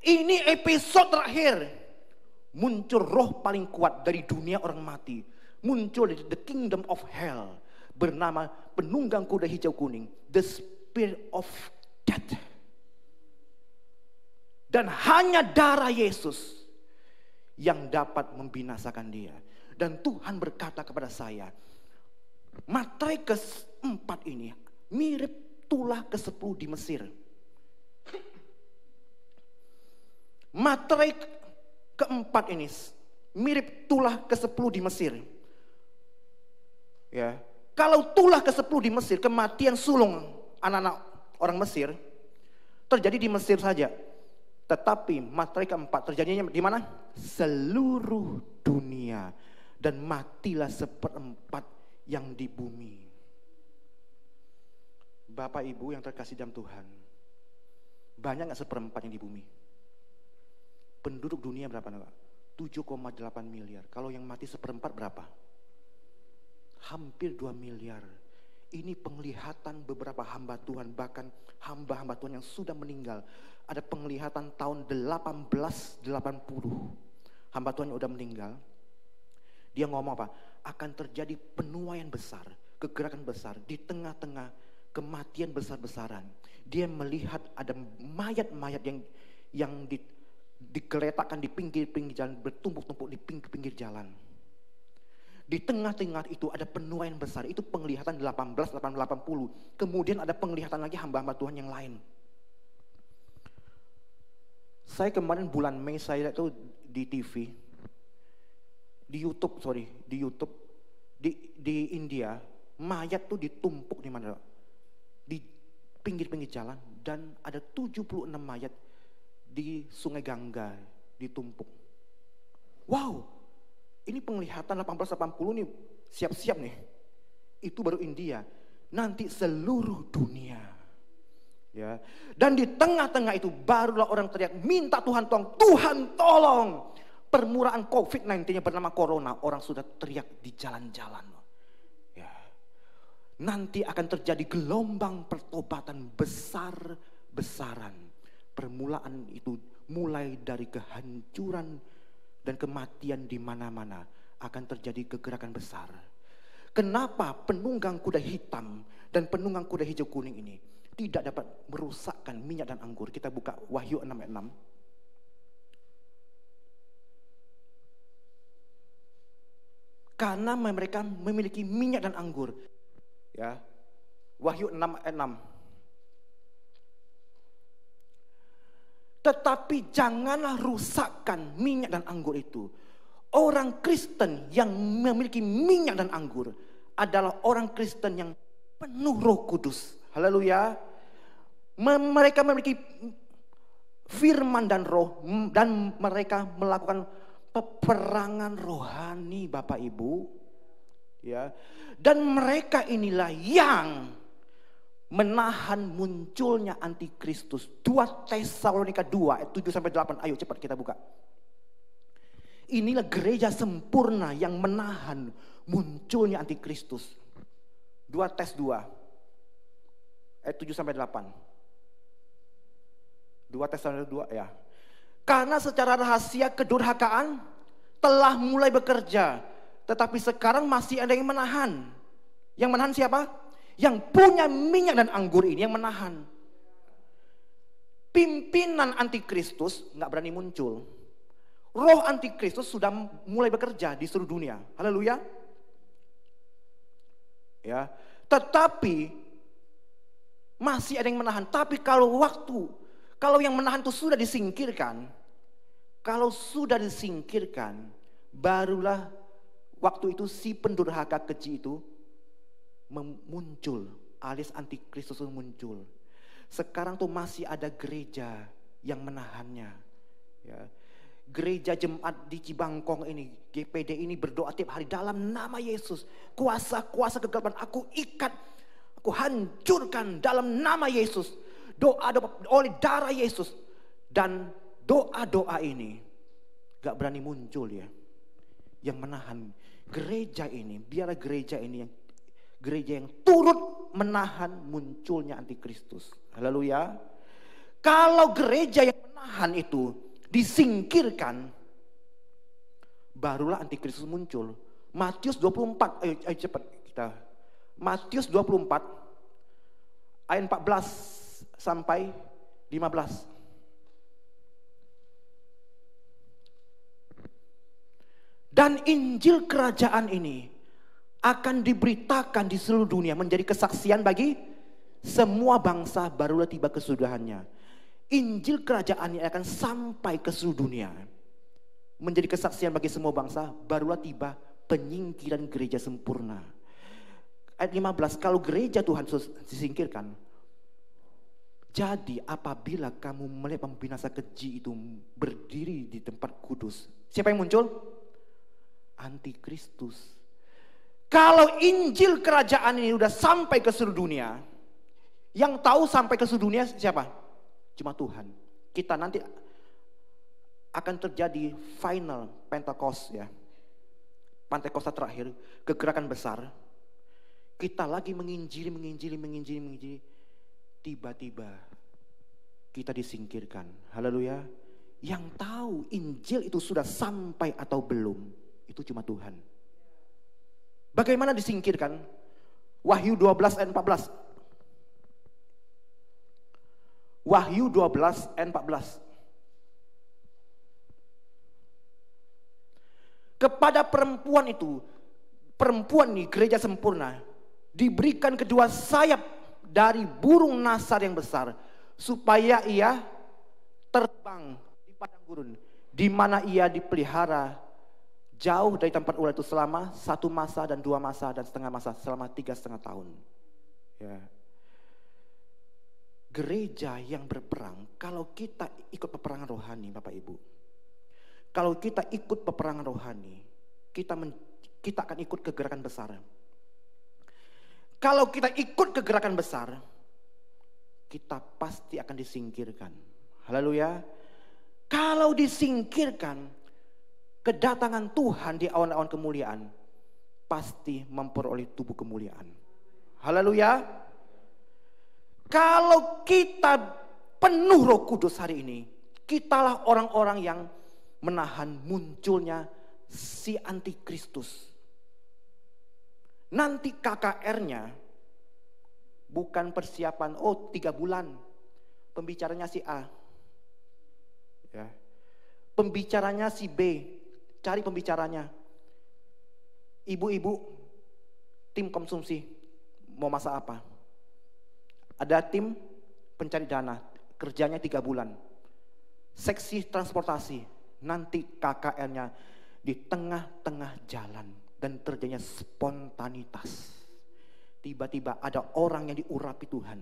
Ini episode terakhir. Muncul roh paling kuat dari dunia orang mati. Muncul dari the kingdom of hell. Bernama penunggang kuda hijau kuning. The spirit of death. Dan hanya darah Yesus yang dapat membinasakan dia. Dan Tuhan berkata kepada saya, materai keempat ini mirip tulah ke-10 di Mesir. Materai keempat ini mirip tulah ke-10 di Mesir. Ya, kalau tulah ke-10 di Mesir, kematian sulung anak-anak orang Mesir terjadi di Mesir saja. Tetapi materai keempat terjadinya di mana? Seluruh dunia. Dan matilah 1/4 yang di bumi. Bapak Ibu yang terkasih dalam Tuhan, banyak gak 1/4 yang di bumi? Penduduk dunia berapa? 7,8 miliar. Kalau yang mati 1/4 berapa? Hampir 2 miliar. Ini penglihatan beberapa hamba Tuhan, bahkan hamba-hamba Tuhan yang sudah meninggal. Ada penglihatan tahun 1880. Hamba Tuhan yang sudah meninggal. Dia ngomong apa? Akan terjadi penuaian besar, kegerakan besar di tengah-tengah kematian besar-besaran. Dia melihat ada mayat-mayat yang digeletakkan di pinggir-pinggir jalan, bertumpuk-tumpuk di pinggir-pinggir jalan. Di tengah-tengah itu ada penuaian besar. Itu penglihatan 1880. Kemudian ada penglihatan lagi hamba-hamba Tuhan yang lain. Saya kemarin bulan Mei saya itu di TV, di YouTube, di India, mayat tuh ditumpuk di mana? Di pinggir-pinggir jalan, dan ada 76 mayat di Sungai Gangga ditumpuk. Wow. Ini penglihatan 1880 nih, siap-siap nih. Itu baru India. Nanti seluruh dunia. Ya. Dan di tengah-tengah itu barulah orang teriak, minta Tuhan tolong, Tuhan tolong. Permuraan COVID-19 yang bernama Corona, orang sudah teriak di jalan-jalan. Ya. Nanti akan terjadi gelombang pertobatan besar-besaran. Permulaan itu mulai dari kehancuran dan kematian di mana-mana, akan terjadi kegerakan besar. Kenapa penunggang kuda hitam dan penunggang kuda hijau kuning ini tidak dapat merusakkan minyak dan anggur? Kita buka Wahyu 6 ayat 6. Karena mereka memiliki minyak dan anggur. Ya. Wahyu 6 ayat 6. Tetapi janganlah rusakkan minyak dan anggur itu. Orang Kristen yang memiliki minyak dan anggur adalah orang Kristen yang penuh Roh Kudus. Haleluya. Mereka memiliki firman dan roh, dan mereka melakukan peperangan rohani, Bapak Ibu. Ya. Dan mereka inilah yang menahan munculnya antikristus. 2 Tesalonika 2 ayat 7-8. Ayo cepat kita buka. Inilah gereja sempurna yang menahan munculnya antikristus. 2 Tes 2 ayat 7-8. 2 Tesalonika 2 ya. Karena secara rahasia kedurhakaan telah mulai bekerja, tetapi sekarang masih ada yang menahan. Yang menahan siapa? Yang punya minyak dan anggur ini yang menahan. Pimpinan antikristus nggak berani muncul. Roh antikristus sudah mulai bekerja di seluruh dunia. Haleluya. Ya, tetapi masih ada yang menahan. Tapi kalau yang menahan itu sudah disingkirkan, barulah waktu itu si pendurhaka keji itu muncul, alias antikristus itu muncul. Sekarang tuh masih ada gereja yang menahannya. Ya. Gereja jemaat di Cibangkong ini, GPD ini berdoa tiap hari dalam nama Yesus. Kuasa-kuasa kegelapan aku ikat, aku hancurkan dalam nama Yesus. Doa oleh darah Yesus. Dan doa-doa ini gak berani muncul ya. Yang menahan gereja ini, biarlah gereja ini yang gereja yang turut menahan munculnya antikristus. Haleluya. Kalau gereja yang menahan itu disingkirkan, barulah antikristus muncul. Matius 24, ayo cepat kita. Matius 24 ayat 14 sampai 15. Dan Injil kerajaan ini akan diberitakan di seluruh dunia menjadi kesaksian bagi semua bangsa, barulah tiba kesudahannya. Injil kerajaan ini akan sampai ke seluruh dunia menjadi kesaksian bagi semua bangsa, barulah tiba penyingkiran gereja sempurna. Ayat 15, kalau gereja Tuhan disingkirkan, jadi apabila kamu melihat pembinasa keji itu berdiri di tempat kudus, siapa yang muncul? Antikristus. Kalau Injil kerajaan ini udah sampai ke seluruh dunia, yang tahu sampai ke seluruh dunia siapa? Cuma Tuhan. Kita nanti akan terjadi final Pentecost ya. Pentakosta terakhir, kegerakan besar. Kita lagi menginjili. Tiba-tiba kita disingkirkan. Haleluya. Yang tahu Injil itu sudah sampai atau belum, itu cuma Tuhan. Bagaimana disingkirkan? Wahyu 12 ayat 14. Wahyu 12 ayat 14. Kepada perempuan itu, perempuan ini gereja sempurna, diberikan kedua sayap dari burung nasar yang besar, supaya ia terbang di padang gurun, di mana ia dipelihara jauh dari tempat ular itu selama 1 masa dan 2 masa dan setengah masa, selama 3,5 tahun. Ya. Gereja yang berperang, kalau kita ikut peperangan rohani, Bapak Ibu, kalau kita ikut peperangan rohani, kita akan ikut ke gerakan besar. Kalau kita ikut ke gerakan besar, kita pasti akan disingkirkan. Haleluya. Kalau disingkirkan, kedatangan Tuhan di awan-awan kemuliaan pasti memperoleh tubuh kemuliaan. Haleluya. Kalau kita penuh Roh Kudus hari ini, kitalah orang-orang yang menahan munculnya si antikristus. Nanti KKR-nya bukan persiapan 3 bulan. Pembicaranya si A. Ya. Pembicaranya si B. Cari pembicaranya. Ibu-ibu, tim konsumsi mau masak apa? Ada tim pencari dana, kerjanya 3 bulan. Seksi transportasi. Nanti KKR-nya di tengah-tengah jalan dan terjadinya spontanitas. Tiba-tiba ada orang yang diurapi Tuhan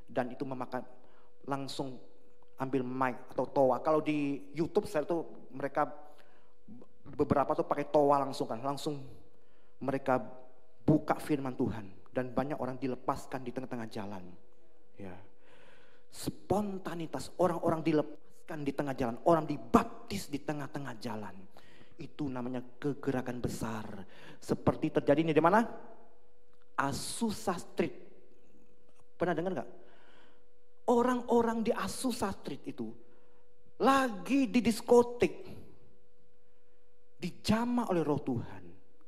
dan itu memakan, langsung ambil mic atau toa. Kalau di YouTube saya tuh mereka beberapa tuh pakai toa langsung kan, langsung mereka buka firman Tuhan dan banyak orang dilepaskan di tengah-tengah jalan. Ya. Spontanitas, orang-orang dilepaskan di tengah jalan, orang dibaptis di tengah-tengah jalan. Itu namanya kegerakan besar. Seperti terjadi ini di mana? Azusa Street. Pernah dengar nggak? Orang-orang di Azusa Street itu lagi di diskotik, dijamah oleh Roh Tuhan,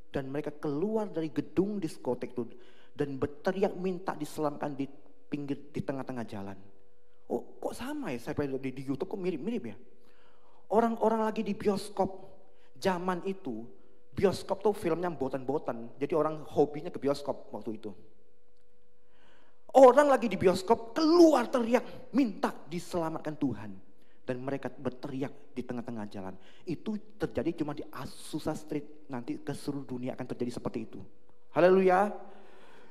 dan mereka keluar dari gedung diskotik itu dan berteriak minta diselamatkan di pinggir, di tengah-tengah jalan. Oh, kok sama ya? Saya di YouTube kok mirip-mirip ya. Orang-orang lagi di bioskop. Zaman itu bioskop tuh filmnya botan-botan. Jadi orang hobinya ke bioskop waktu itu. Orang lagi di bioskop keluar teriak minta diselamatkan Tuhan. Dan mereka berteriak di tengah-tengah jalan. Itu terjadi cuma di Azusa Street. Nanti ke seluruh dunia akan terjadi seperti itu. Haleluya.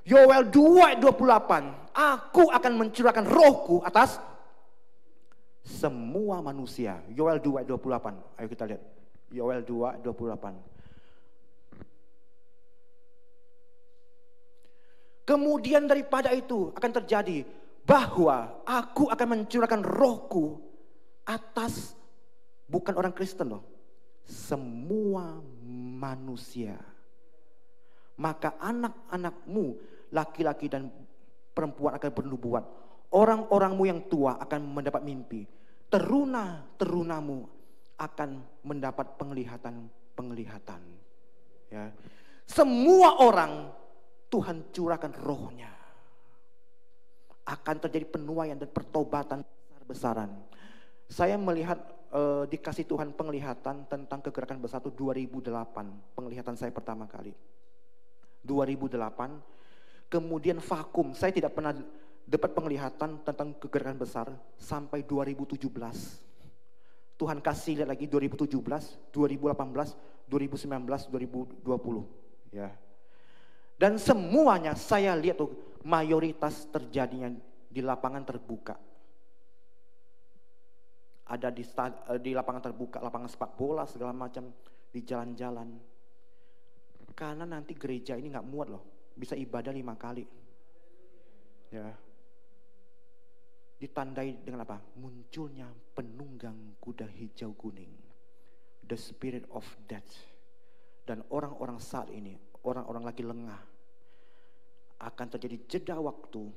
Yoel 2:28, aku akan mencurahkan rohku atas semua manusia. Yoel 2:28, ayo kita lihat. Yoel 2:28. Kemudian daripada itu akan terjadi bahwa aku akan mencurahkan rohku atas, bukan orang Kristen loh, semua manusia. Maka anak-anakmu laki-laki dan perempuan akan bernubuat. Orang-orangmu yang tua akan mendapat mimpi. Teruna-terunamu akan mendapat penglihatan-penglihatan. Ya. Semua orang Tuhan curahkan rohnya. Akan terjadi penuaian dan pertobatan besar-besaran. Saya melihat dikasih Tuhan penglihatan tentang kegerakan besar itu 2008. Penglihatan saya pertama kali. 2008. Kemudian vakum, saya tidak pernah dapat penglihatan tentang kegerakan besar sampai 2017. Tuhan kasih lihat lagi 2017, 2018, 2019, 2020. Ya. Dan semuanya saya lihat tuh mayoritas terjadinya di lapangan terbuka. Ada di lapangan terbuka, lapangan sepak bola segala macam, di jalan-jalan. Karena nanti gereja ini nggak muat loh. Bisa ibadah 5 kali. Ya. Ditandai dengan apa? Munculnya penunggang kuda hijau kuning. The spirit of death. Dan orang-orang saat ini, orang-orang lagi lengah. akan terjadi jeda waktu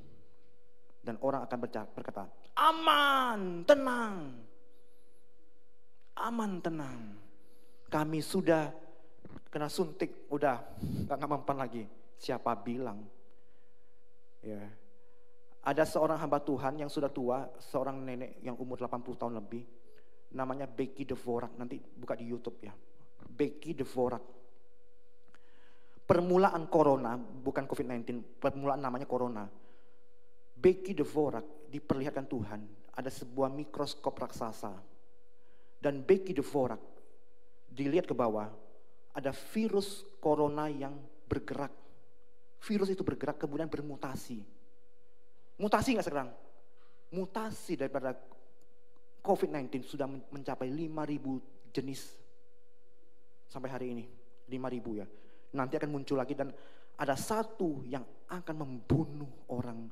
dan orang akan berkata, aman, tenang. Aman, tenang. Kami sudah kena suntik, udah gak mempan lagi. Siapa bilang? Ya. Ada seorang hamba Tuhan yang sudah tua, seorang nenek yang umur 80 tahun lebih. Namanya Becky Dvorak, nanti buka di YouTube ya. Becky Dvorak. Permulaan corona, bukan COVID-19, permulaan namanya corona. Becky Dvorak diperlihatkan Tuhan, ada sebuah mikroskop raksasa. Dan Becky Dvorak dilihat ke bawah, ada virus corona yang bergerak. Virus itu bergerak kemudian bermutasi. Mutasi nggak sekarang? Mutasi daripada COVID-19 sudah mencapai 5.000 jenis. Sampai hari ini, 5.000 ya. Nanti akan muncul lagi dan ada satu yang akan membunuh orang.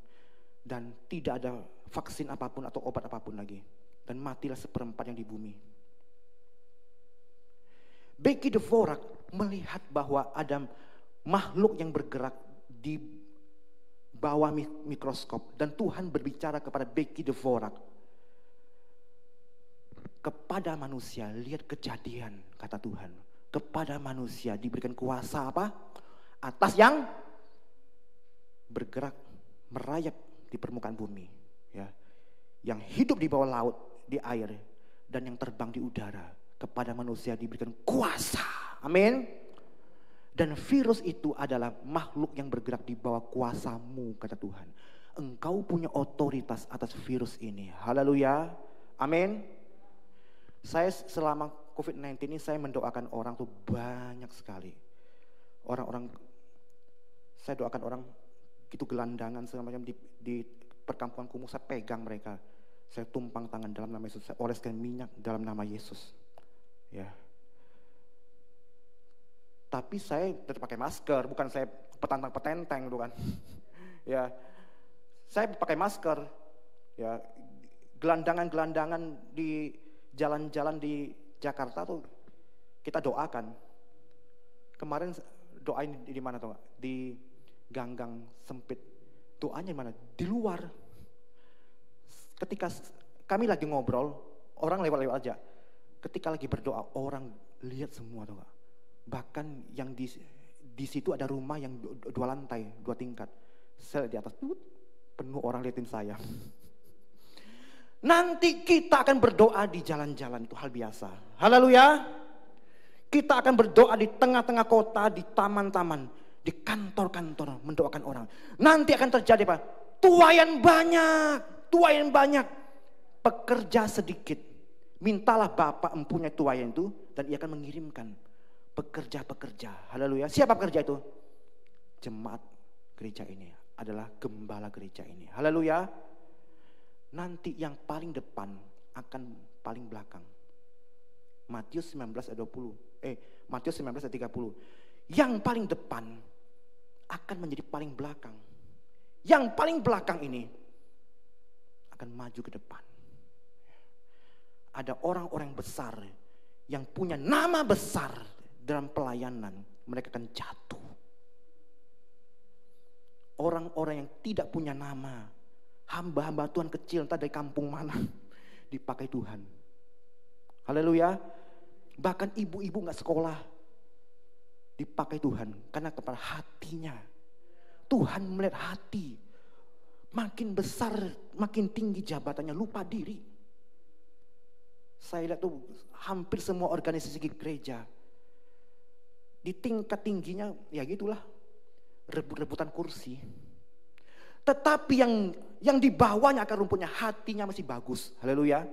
Dan tidak ada vaksin apapun atau obat apapun lagi. Dan matilah 1/4 yang di bumi. Becky Dvorak melihat bahwa ada makhluk yang bergerak di bawah mikroskop. Dan Tuhan berbicara kepada Becky Dvorak. Kepada manusia, lihat kejadian, kata Tuhan. Kepada manusia diberikan kuasa apa? Atas yang bergerak, merayap di permukaan bumi. Ya. Yang hidup di bawah laut, di air. Dan yang terbang di udara. Kepada manusia diberikan kuasa. Amin. Dan virus itu adalah makhluk yang bergerak di bawah kuasamu, kata Tuhan. Engkau punya otoritas atas virus ini. Haleluya. Amin. Saya selama COVID-19 ini saya mendoakan orang tuh banyak sekali. Orang-orang, saya doakan orang gitu gelandangan segala macam di perkampungan kumuh, saya pegang mereka. Saya tumpang tangan dalam nama Yesus, saya oleskan minyak dalam nama Yesus. Ya. Tapi saya tetap pakai masker, bukan saya petantang-petenteng gitu kan. Ya. Saya pakai masker. Ya. Gelandangan-gelandangan di jalan-jalan di Jakarta tuh kita doakan. Kemarin doain di mana tuh? Di ganggang sempit. Doanya di mana? Di luar. Ketika kami lagi ngobrol, orang lewat-lewat aja. Ketika lagi berdoa, orang lihat semua tuh. Bahkan yang di situ ada rumah yang 2 lantai, 2 tingkat. Saya di atas penuh orang liatin saya. Nanti kita akan berdoa di jalan-jalan, itu hal biasa. Haleluya. Kita akan berdoa di tengah-tengah kota, di taman-taman, di kantor-kantor, mendoakan orang. Nanti akan terjadi apa? Tuaian banyak, pekerja sedikit. Mintalah Bapak mempunyai tuaian itu dan ia akan mengirimkan pekerja-pekerja. Haleluya. Siapa pekerja itu? Jemaat gereja ini adalah gembala gereja ini. Haleluya. Nanti yang paling depan akan paling belakang. Matius 19 ayat 20. Matius 19 ayat 30. Yang paling depan akan menjadi paling belakang. Yang paling belakang ini akan maju ke depan. Ada orang-orang besar yang punya nama besar dalam pelayanan, mereka akan jatuh. Orang-orang yang tidak punya nama, hamba-hamba Tuhan kecil, entah dari kampung mana, dipakai Tuhan. Haleluya. Bahkan ibu-ibu gak sekolah, dipakai Tuhan. Karena kepada hatinya, Tuhan melihat hati. Makin besar, makin tinggi jabatannya, lupa diri. Saya lihat tuh hampir semua organisasi gereja. Di tingkat tingginya, ya gitulah. Rebut-rebutan kursi. Tetapi yang di bawahnya akar rumputnya, hatinya masih bagus. Haleluya.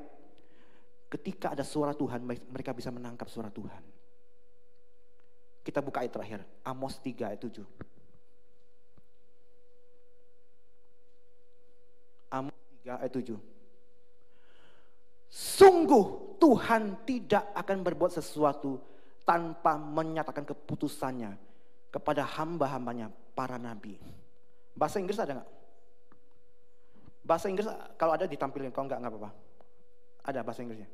Ketika ada suara Tuhan, mereka bisa menangkap suara Tuhan. Kita buka ayat terakhir, Amos 3 ayat 7. Amos 3 ayat 7. Sungguh Tuhan tidak akan berbuat sesuatu tanpa menyatakan keputusannya kepada hamba-hambanya, para nabi. Bahasa Inggris ada gak? Bahasa Inggris kalau ada ditampilkan, kalau enggak apa-apa. Ada bahasa Inggrisnya.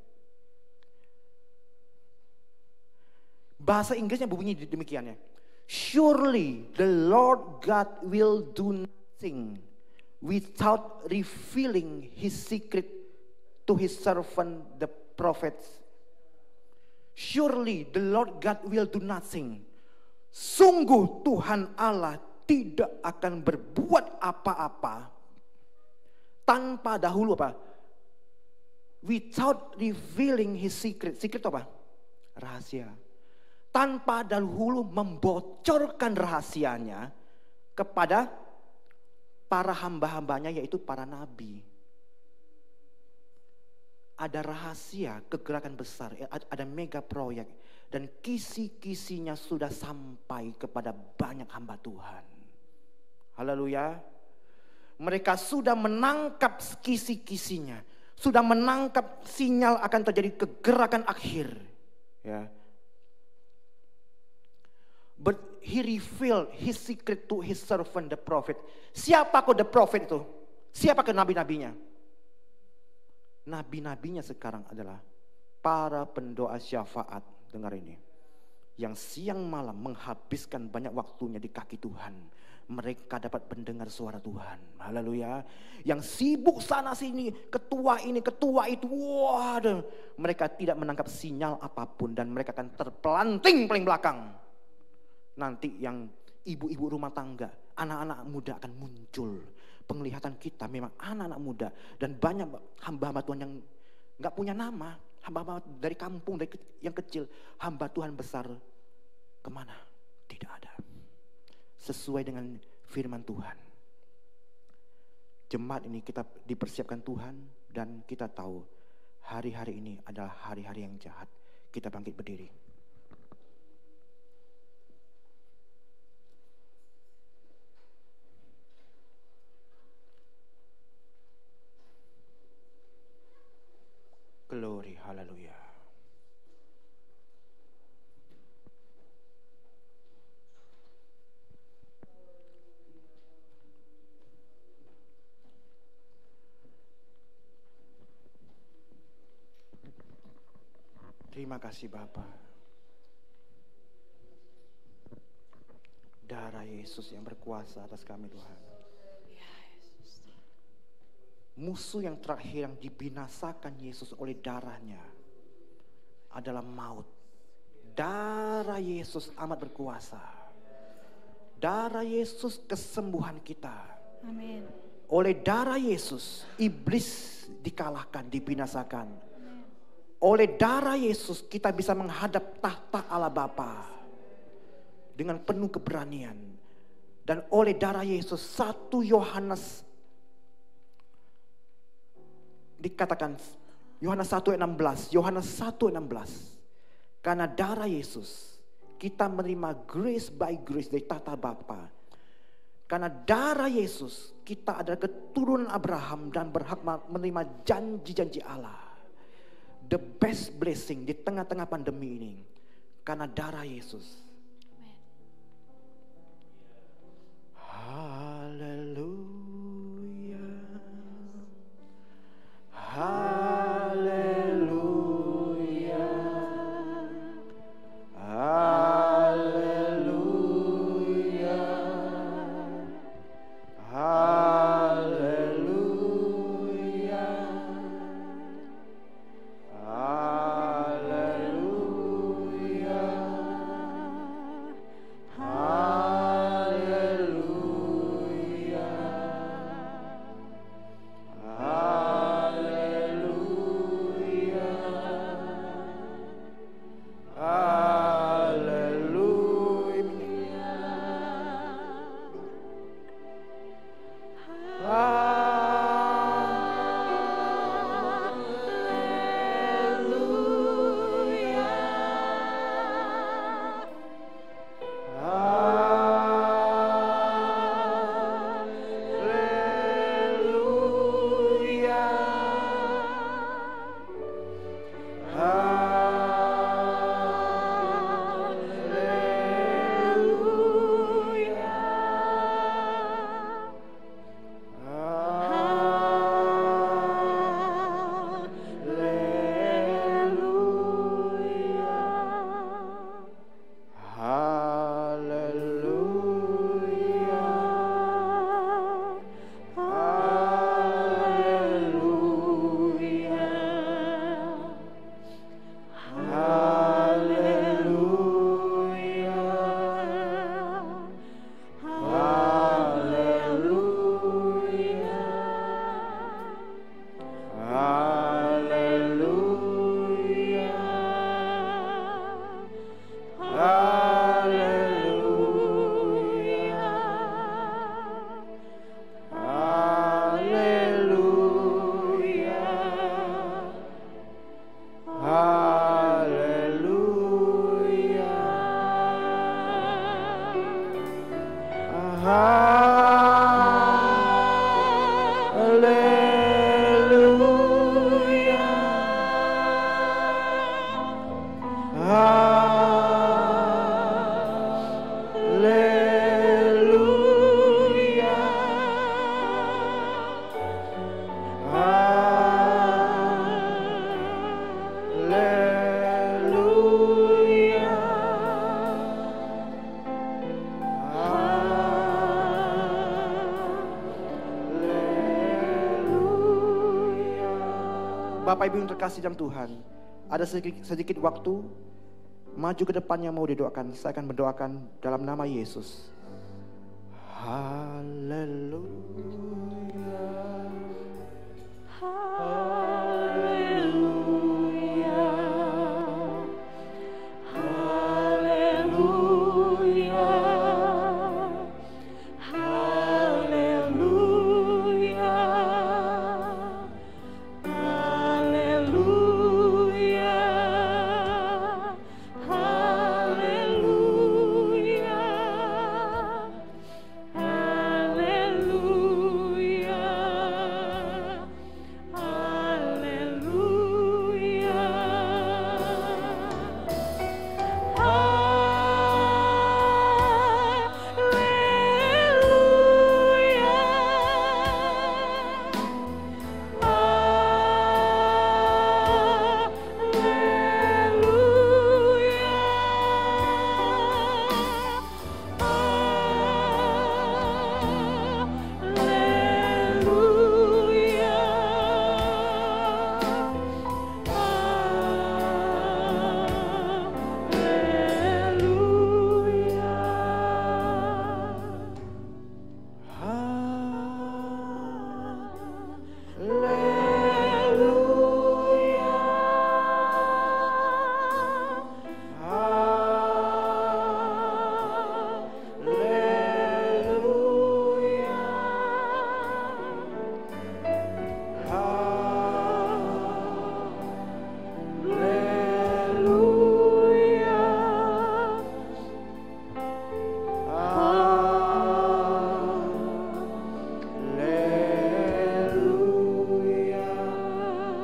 Bahasa Inggrisnya bunyi demikian ya. Surely the Lord God will do nothing without revealing his secret to his servant the prophets. Surely the Lord God will do nothing. Sungguh Tuhan Allah tidak akan berbuat apa-apa tanpa dahulu apa? Without revealing his secret. Secret apa? Rahasia. Tanpa dahulu membocorkan rahasianya kepada para hamba-hambanya, yaitu para nabi. Ada rahasia kegerakan besar, ada mega proyek, dan kisi-kisinya sudah sampai kepada banyak hamba Tuhan. Haleluya. Mereka sudah menangkap kisi-kisinya, sudah menangkap sinyal akan terjadi kegerakan akhir. Ya. But he revealed his secret to his servant the prophet. Siapa kok the prophet itu? Siapa ke nabi-nabinya? Nabi-nabinya sekarang adalah para pendoa syafaat. Dengar ini. Yang siang malam menghabiskan banyak waktunya di kaki Tuhan. Mereka dapat mendengar suara Tuhan. Haleluya. Yang sibuk sana sini, ketua ini, ketua itu. Wah, mereka tidak menangkap sinyal apapun dan mereka akan terpelanting paling belakang. Nanti yang ibu-ibu rumah tangga, anak-anak muda akan muncul. Penglihatan kita memang anak-anak muda. Dan banyak hamba-hamba Tuhan yang gak punya nama. Hamba-hamba dari kampung, dari yang kecil. Hamba Tuhan besar kemana? Tidak ada. Sesuai dengan firman Tuhan. Jemaat ini kita dipersiapkan Tuhan. Dan kita tahu hari-hari ini adalah hari-hari yang jahat. Kita bangkit berdiri. Glory, haleluya. Terima kasih Bapa. Darah Yesus yang berkuasa atas kami Tuhan. Musuh yang terakhir yang dibinasakan Yesus oleh darahnya adalah maut. Darah Yesus amat berkuasa. Darah Yesus kesembuhan kita. Amin. Oleh darah Yesus iblis dikalahkan, dibinasakan. Oleh darah Yesus kita bisa menghadap tahta Allah Bapa dengan penuh keberanian. Dan oleh darah Yesus 1 Yohanes dikatakan Yohanes 1:16, Yohanes 1:16. Karena darah Yesus kita menerima grace by grace dari tahta Bapa. Karena darah Yesus kita adalah keturunan Abraham dan berhak menerima janji-janji Allah. The best blessing di tengah-tengah pandemi ini karena darah Yesus. Haleluya. Haleluya. Haleluya. Haleluya. Haleluya. Bapak Ibu yang terkasih dalam Tuhan, ada sedikit waktu maju ke depannya mau didoakan. Saya akan mendoakan dalam nama Yesus. Haleluya. Haleluya. Haleluya. Haleluya. Haleluya. Haleluya. Haleluya.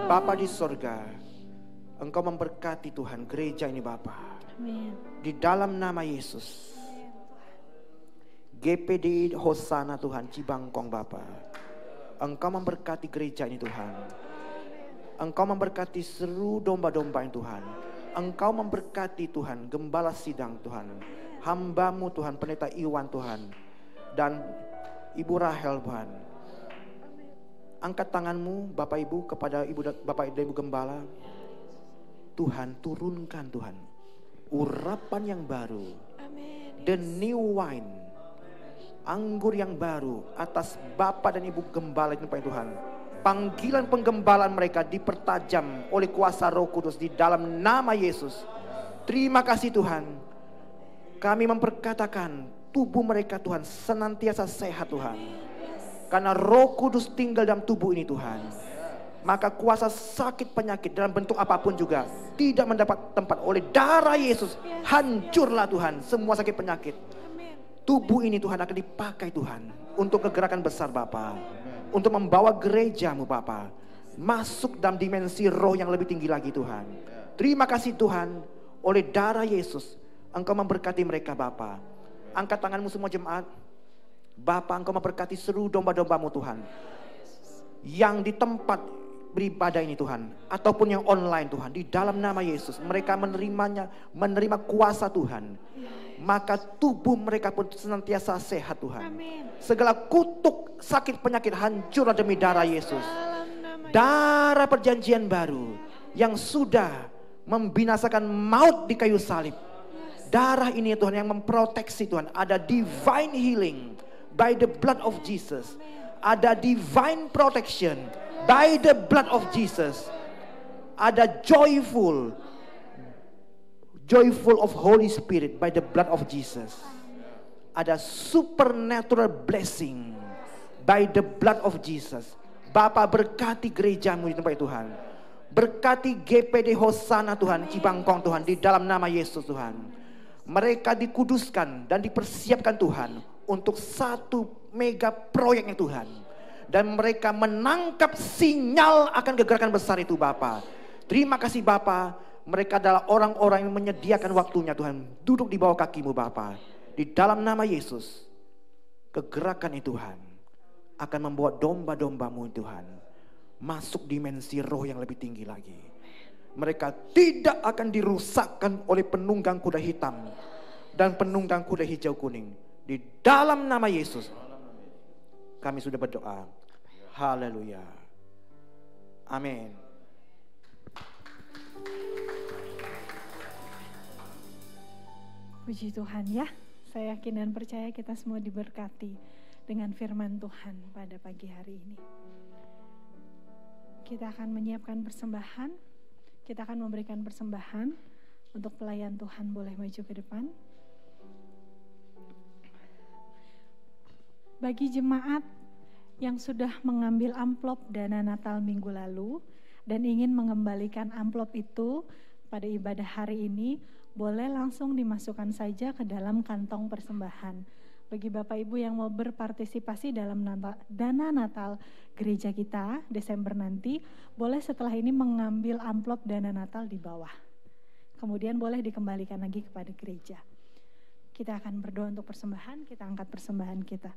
Bapa di sorga, Engkau memberkati Tuhan gereja ini Bapa. Amin. Di dalam nama Yesus. GPD Hosana Tuhan Cibangkong Bapa. Engkau memberkati gereja ini Tuhan. Engkau memberkati seluruh domba-domba ini Tuhan. Engkau memberkati Tuhan gembala sidang Tuhan. Hamba-Mu Tuhan, pendeta Iwan Tuhan. Dan Ibu Rahel Tuhan. Angkat tanganmu Bapak Ibu kepada Bapak dan Ibu Gembala. Tuhan turunkan Tuhan urapan yang baru. The new wine. Anggur yang baru atas Bapak dan Ibu Gembala ini Tuhan. Panggilan penggembalaan mereka dipertajam oleh kuasa Roh Kudus di dalam nama Yesus. Terima kasih Tuhan. Kami memperkatakan tubuh mereka Tuhan senantiasa sehat Tuhan. Karena Roh Kudus tinggal dalam tubuh ini Tuhan. Maka kuasa sakit penyakit dalam bentuk apapun juga tidak mendapat tempat oleh darah Yesus. Hancurlah Tuhan semua sakit penyakit. Tubuh ini Tuhan akan dipakai Tuhan untuk kegerakan besar Bapa. Untuk membawa gereja-Mu Bapa masuk dalam dimensi roh yang lebih tinggi lagi Tuhan. Terima kasih Tuhan, oleh darah Yesus Engkau memberkati mereka Bapa. Angkat tanganmu semua jemaat. Bapa, Engkau memberkati seluruh domba-domba-Mu Tuhan. Yang di tempat beribadah ini Tuhan, ataupun yang online Tuhan, di dalam nama Yesus mereka menerima kuasa Tuhan. Maka tubuh mereka pun senantiasa sehat Tuhan. Segala kutuk sakit penyakit hancurlah demi darah Yesus. Darah perjanjian baru yang sudah membinasakan maut di kayu salib. Darah ini Tuhan yang memproteksi Tuhan. Ada divine healing by the blood of Jesus. Ada divine protection by the blood of Jesus. Ada joyful of Holy Spirit by the blood of Jesus. Ada supernatural blessing by the blood of Jesus. Bapa, berkati gereja-Mu di tempat Tuhan. Berkati GPD Hosana Tuhan Cibangkong Tuhan di dalam nama Yesus Tuhan. Mereka dikuduskan dan dipersiapkan Tuhan untuk satu mega proyeknya Tuhan. Dan mereka menangkap sinyal akan kegerakan besar itu Bapa. Terima kasih Bapa, mereka adalah orang-orang yang menyediakan waktunya Tuhan. Duduk di bawah kaki-Mu Bapa. Di dalam nama Yesus, kegerakan Tuhan akan membawa domba-domba-Mu Tuhan masuk dimensi roh yang lebih tinggi lagi. Mereka tidak akan dirusakkan oleh penunggang kuda hitam dan penunggang kuda hijau kuning. Di dalam nama Yesus kami sudah berdoa. Haleluya. Amin. Puji Tuhan ya. Saya yakin dan percaya kita semua diberkati dengan firman Tuhan pada pagi hari ini. Kita akan menyiapkan persembahan. Kita akan memberikan persembahan untuk pelayan Tuhan. Boleh maju ke depan. Bagi jemaat yang sudah mengambil amplop dana Natal minggu lalu dan ingin mengembalikan amplop itu pada ibadah hari ini, boleh langsung dimasukkan saja ke dalam kantong persembahan. Bagi Bapak Ibu yang mau berpartisipasi dalam dana Natal gereja kita Desember nanti, boleh setelah ini mengambil amplop dana Natal di bawah. Kemudian boleh dikembalikan lagi kepada gereja. Kita akan berdoa untuk persembahan, kita angkat persembahan kita.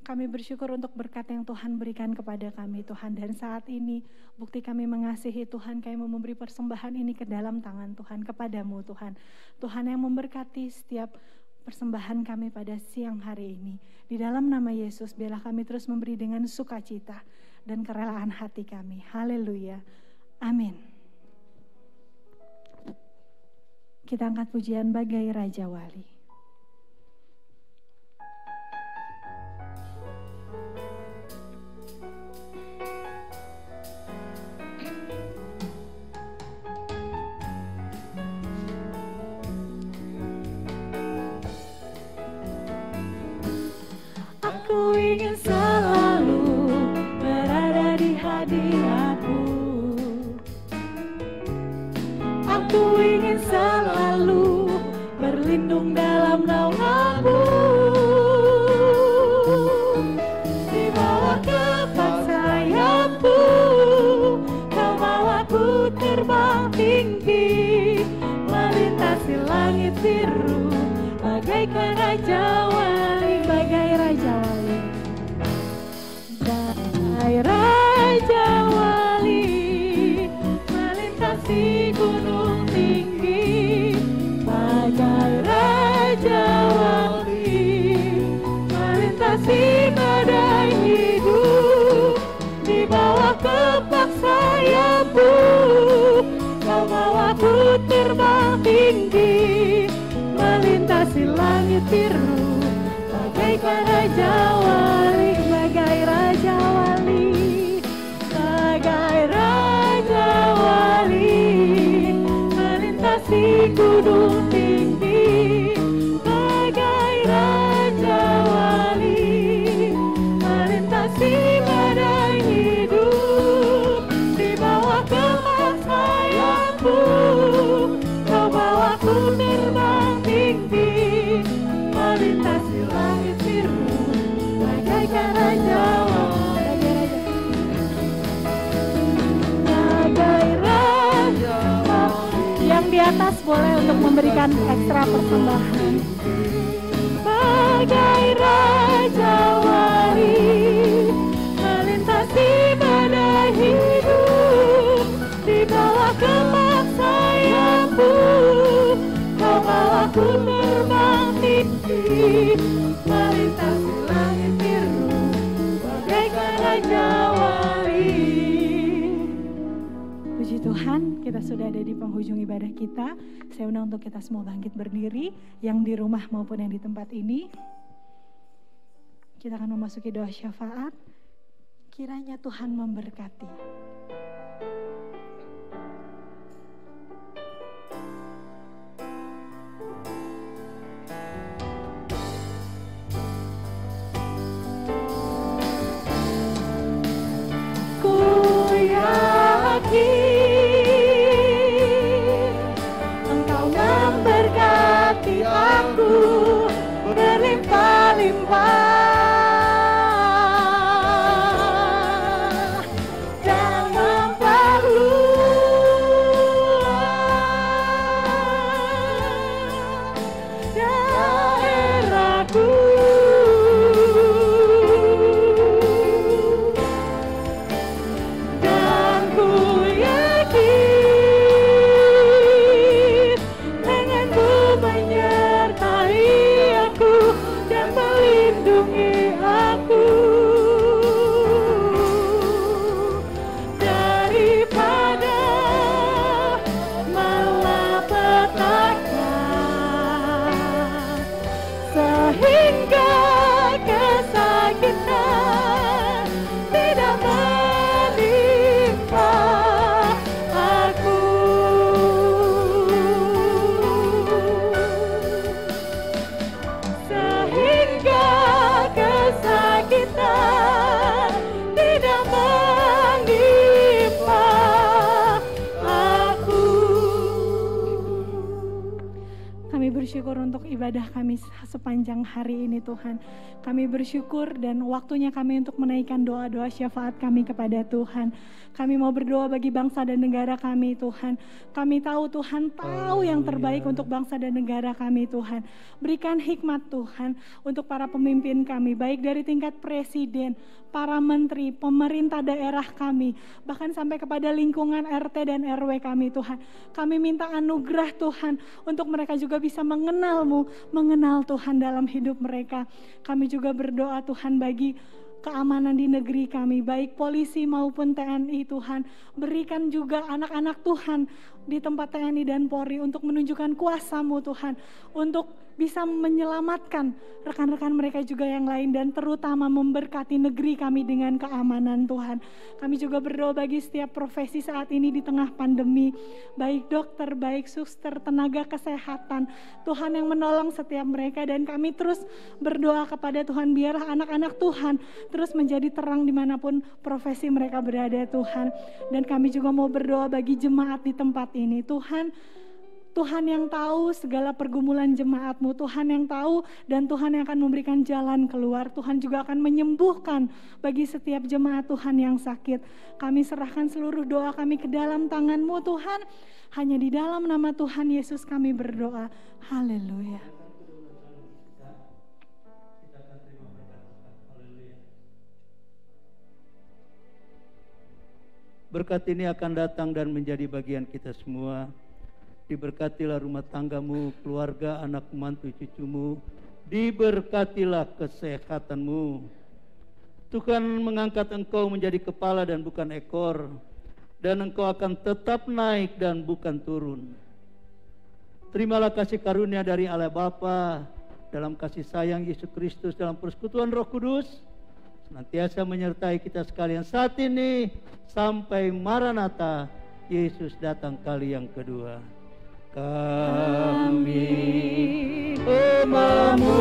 Kami bersyukur untuk berkat yang Tuhan berikan kepada kami Tuhan. Dan saat ini bukti kami mengasihi Tuhan, kami mau memberi persembahan ini ke dalam tangan Tuhan, kepadamu Tuhan. Tuhan yang memberkati setiap persembahan kami pada siang hari ini. Di dalam nama Yesus, biarlah kami terus memberi dengan sukacita dan kerelaan hati kami. Haleluya. Amin. Kita angkat pujian bagai Raja Wali. Aku ingin selalu berada di hadirat-Mu. Aku ingin selalu berlindung dalam naungan-Mu. Di bawah kepak sayap-Mu, Kau bawaku terbang tinggi, melintasi langit biru, bagaikan Raja Wali, bagai Raja Wali. Bagai Raja Wali, melintasi gunung tinggi, bagai Raja Wali, melintasi badai hidup. Di bawah kepak sayap-Mu, Kau bawaku terbang tinggi, melintasi langit biru, bagaikan Raja Wali, bagai Raja Wali, bagai Raja Wali, melintasi gunung tinggi, bagai Raja Wali, melintasi badai hidup. Di bawah kepak sayap-Mu, Kau bawaku terbang tinggi, melintasi langit biru, bagaikan Raja Wali, bagai Raja Wali. Yang di atas boleh untuk memberikan ekstra persembahan. Bagai Raja Wali, melintasi badai hidup. Di bawah kepak sayap-Mu, Kau bawaku terbang tinggi, melintasi langit biru, bagaikan Raja Wali. Puji Tuhan, kita sudah ada di penghujung ibadah kita. Saya undang untuk kita semua bangkit berdiri, yang di rumah maupun yang di tempat ini. Kita akan memasuki doa syafaat. Kiranya Tuhan memberkati. Engkau memberkati bersyukur untuk ibadah kami sepanjang hari ini Tuhan. Kami bersyukur dan waktunya kami untuk menaikkan doa-doa syafaat kami kepada Tuhan. Kami mau berdoa bagi bangsa dan negara kami Tuhan. Kami tahu Tuhan tahu yang terbaik untuk bangsa dan negara kami Tuhan. Berikan hikmat Tuhan untuk para pemimpin kami, baik dari tingkat presiden, para menteri, pemerintah daerah kami, bahkan sampai kepada lingkungan RT dan RW kami Tuhan. Kami minta anugerah Tuhan untuk mereka juga bisa mengenal-Mu, mengenal Tuhan dalam hidup mereka. Kami juga berdoa Tuhan bagi keamanan di negeri kami, baik polisi maupun TNI Tuhan. Berikan juga anak-anak Tuhan di tempat TNI dan Polri untuk menunjukkan kuasa-Mu Tuhan, untuk bisa menyelamatkan rekan-rekan mereka juga yang lain, dan terutama memberkati negeri kami dengan keamanan Tuhan. Kami juga berdoa bagi setiap profesi saat ini di tengah pandemi, baik dokter, baik suster, tenaga kesehatan, Tuhan yang menolong setiap mereka. Dan kami terus berdoa kepada Tuhan, biarlah anak-anak Tuhan terus menjadi terang dimanapun profesi mereka berada Tuhan. Dan kami juga mau berdoa bagi jemaat di tempat ini Tuhan. Tuhan yang tahu segala pergumulan jemaat-Mu, Tuhan yang tahu, dan Tuhan yang akan memberikan jalan keluar. Tuhan juga akan menyembuhkan bagi setiap jemaat Tuhan yang sakit. Kami serahkan seluruh doa kami ke dalam tangan-Mu Tuhan. Hanya di dalam nama Tuhan Yesus kami berdoa. Haleluya. Berkat ini akan datang dan menjadi bagian kita semua. Diberkatilah rumah tanggamu, keluarga, anak, mantu, cucumu. Diberkatilah kesehatanmu. Tuhan mengangkat engkau menjadi kepala dan bukan ekor. Dan engkau akan tetap naik dan bukan turun. Terimalah kasih karunia dari Allah Bapa, dalam kasih sayang Yesus Kristus, dalam persekutuan Roh Kudus, senantiasa menyertai kita sekalian saat ini sampai Maranatha, Yesus datang kali yang kedua. Kami umatmu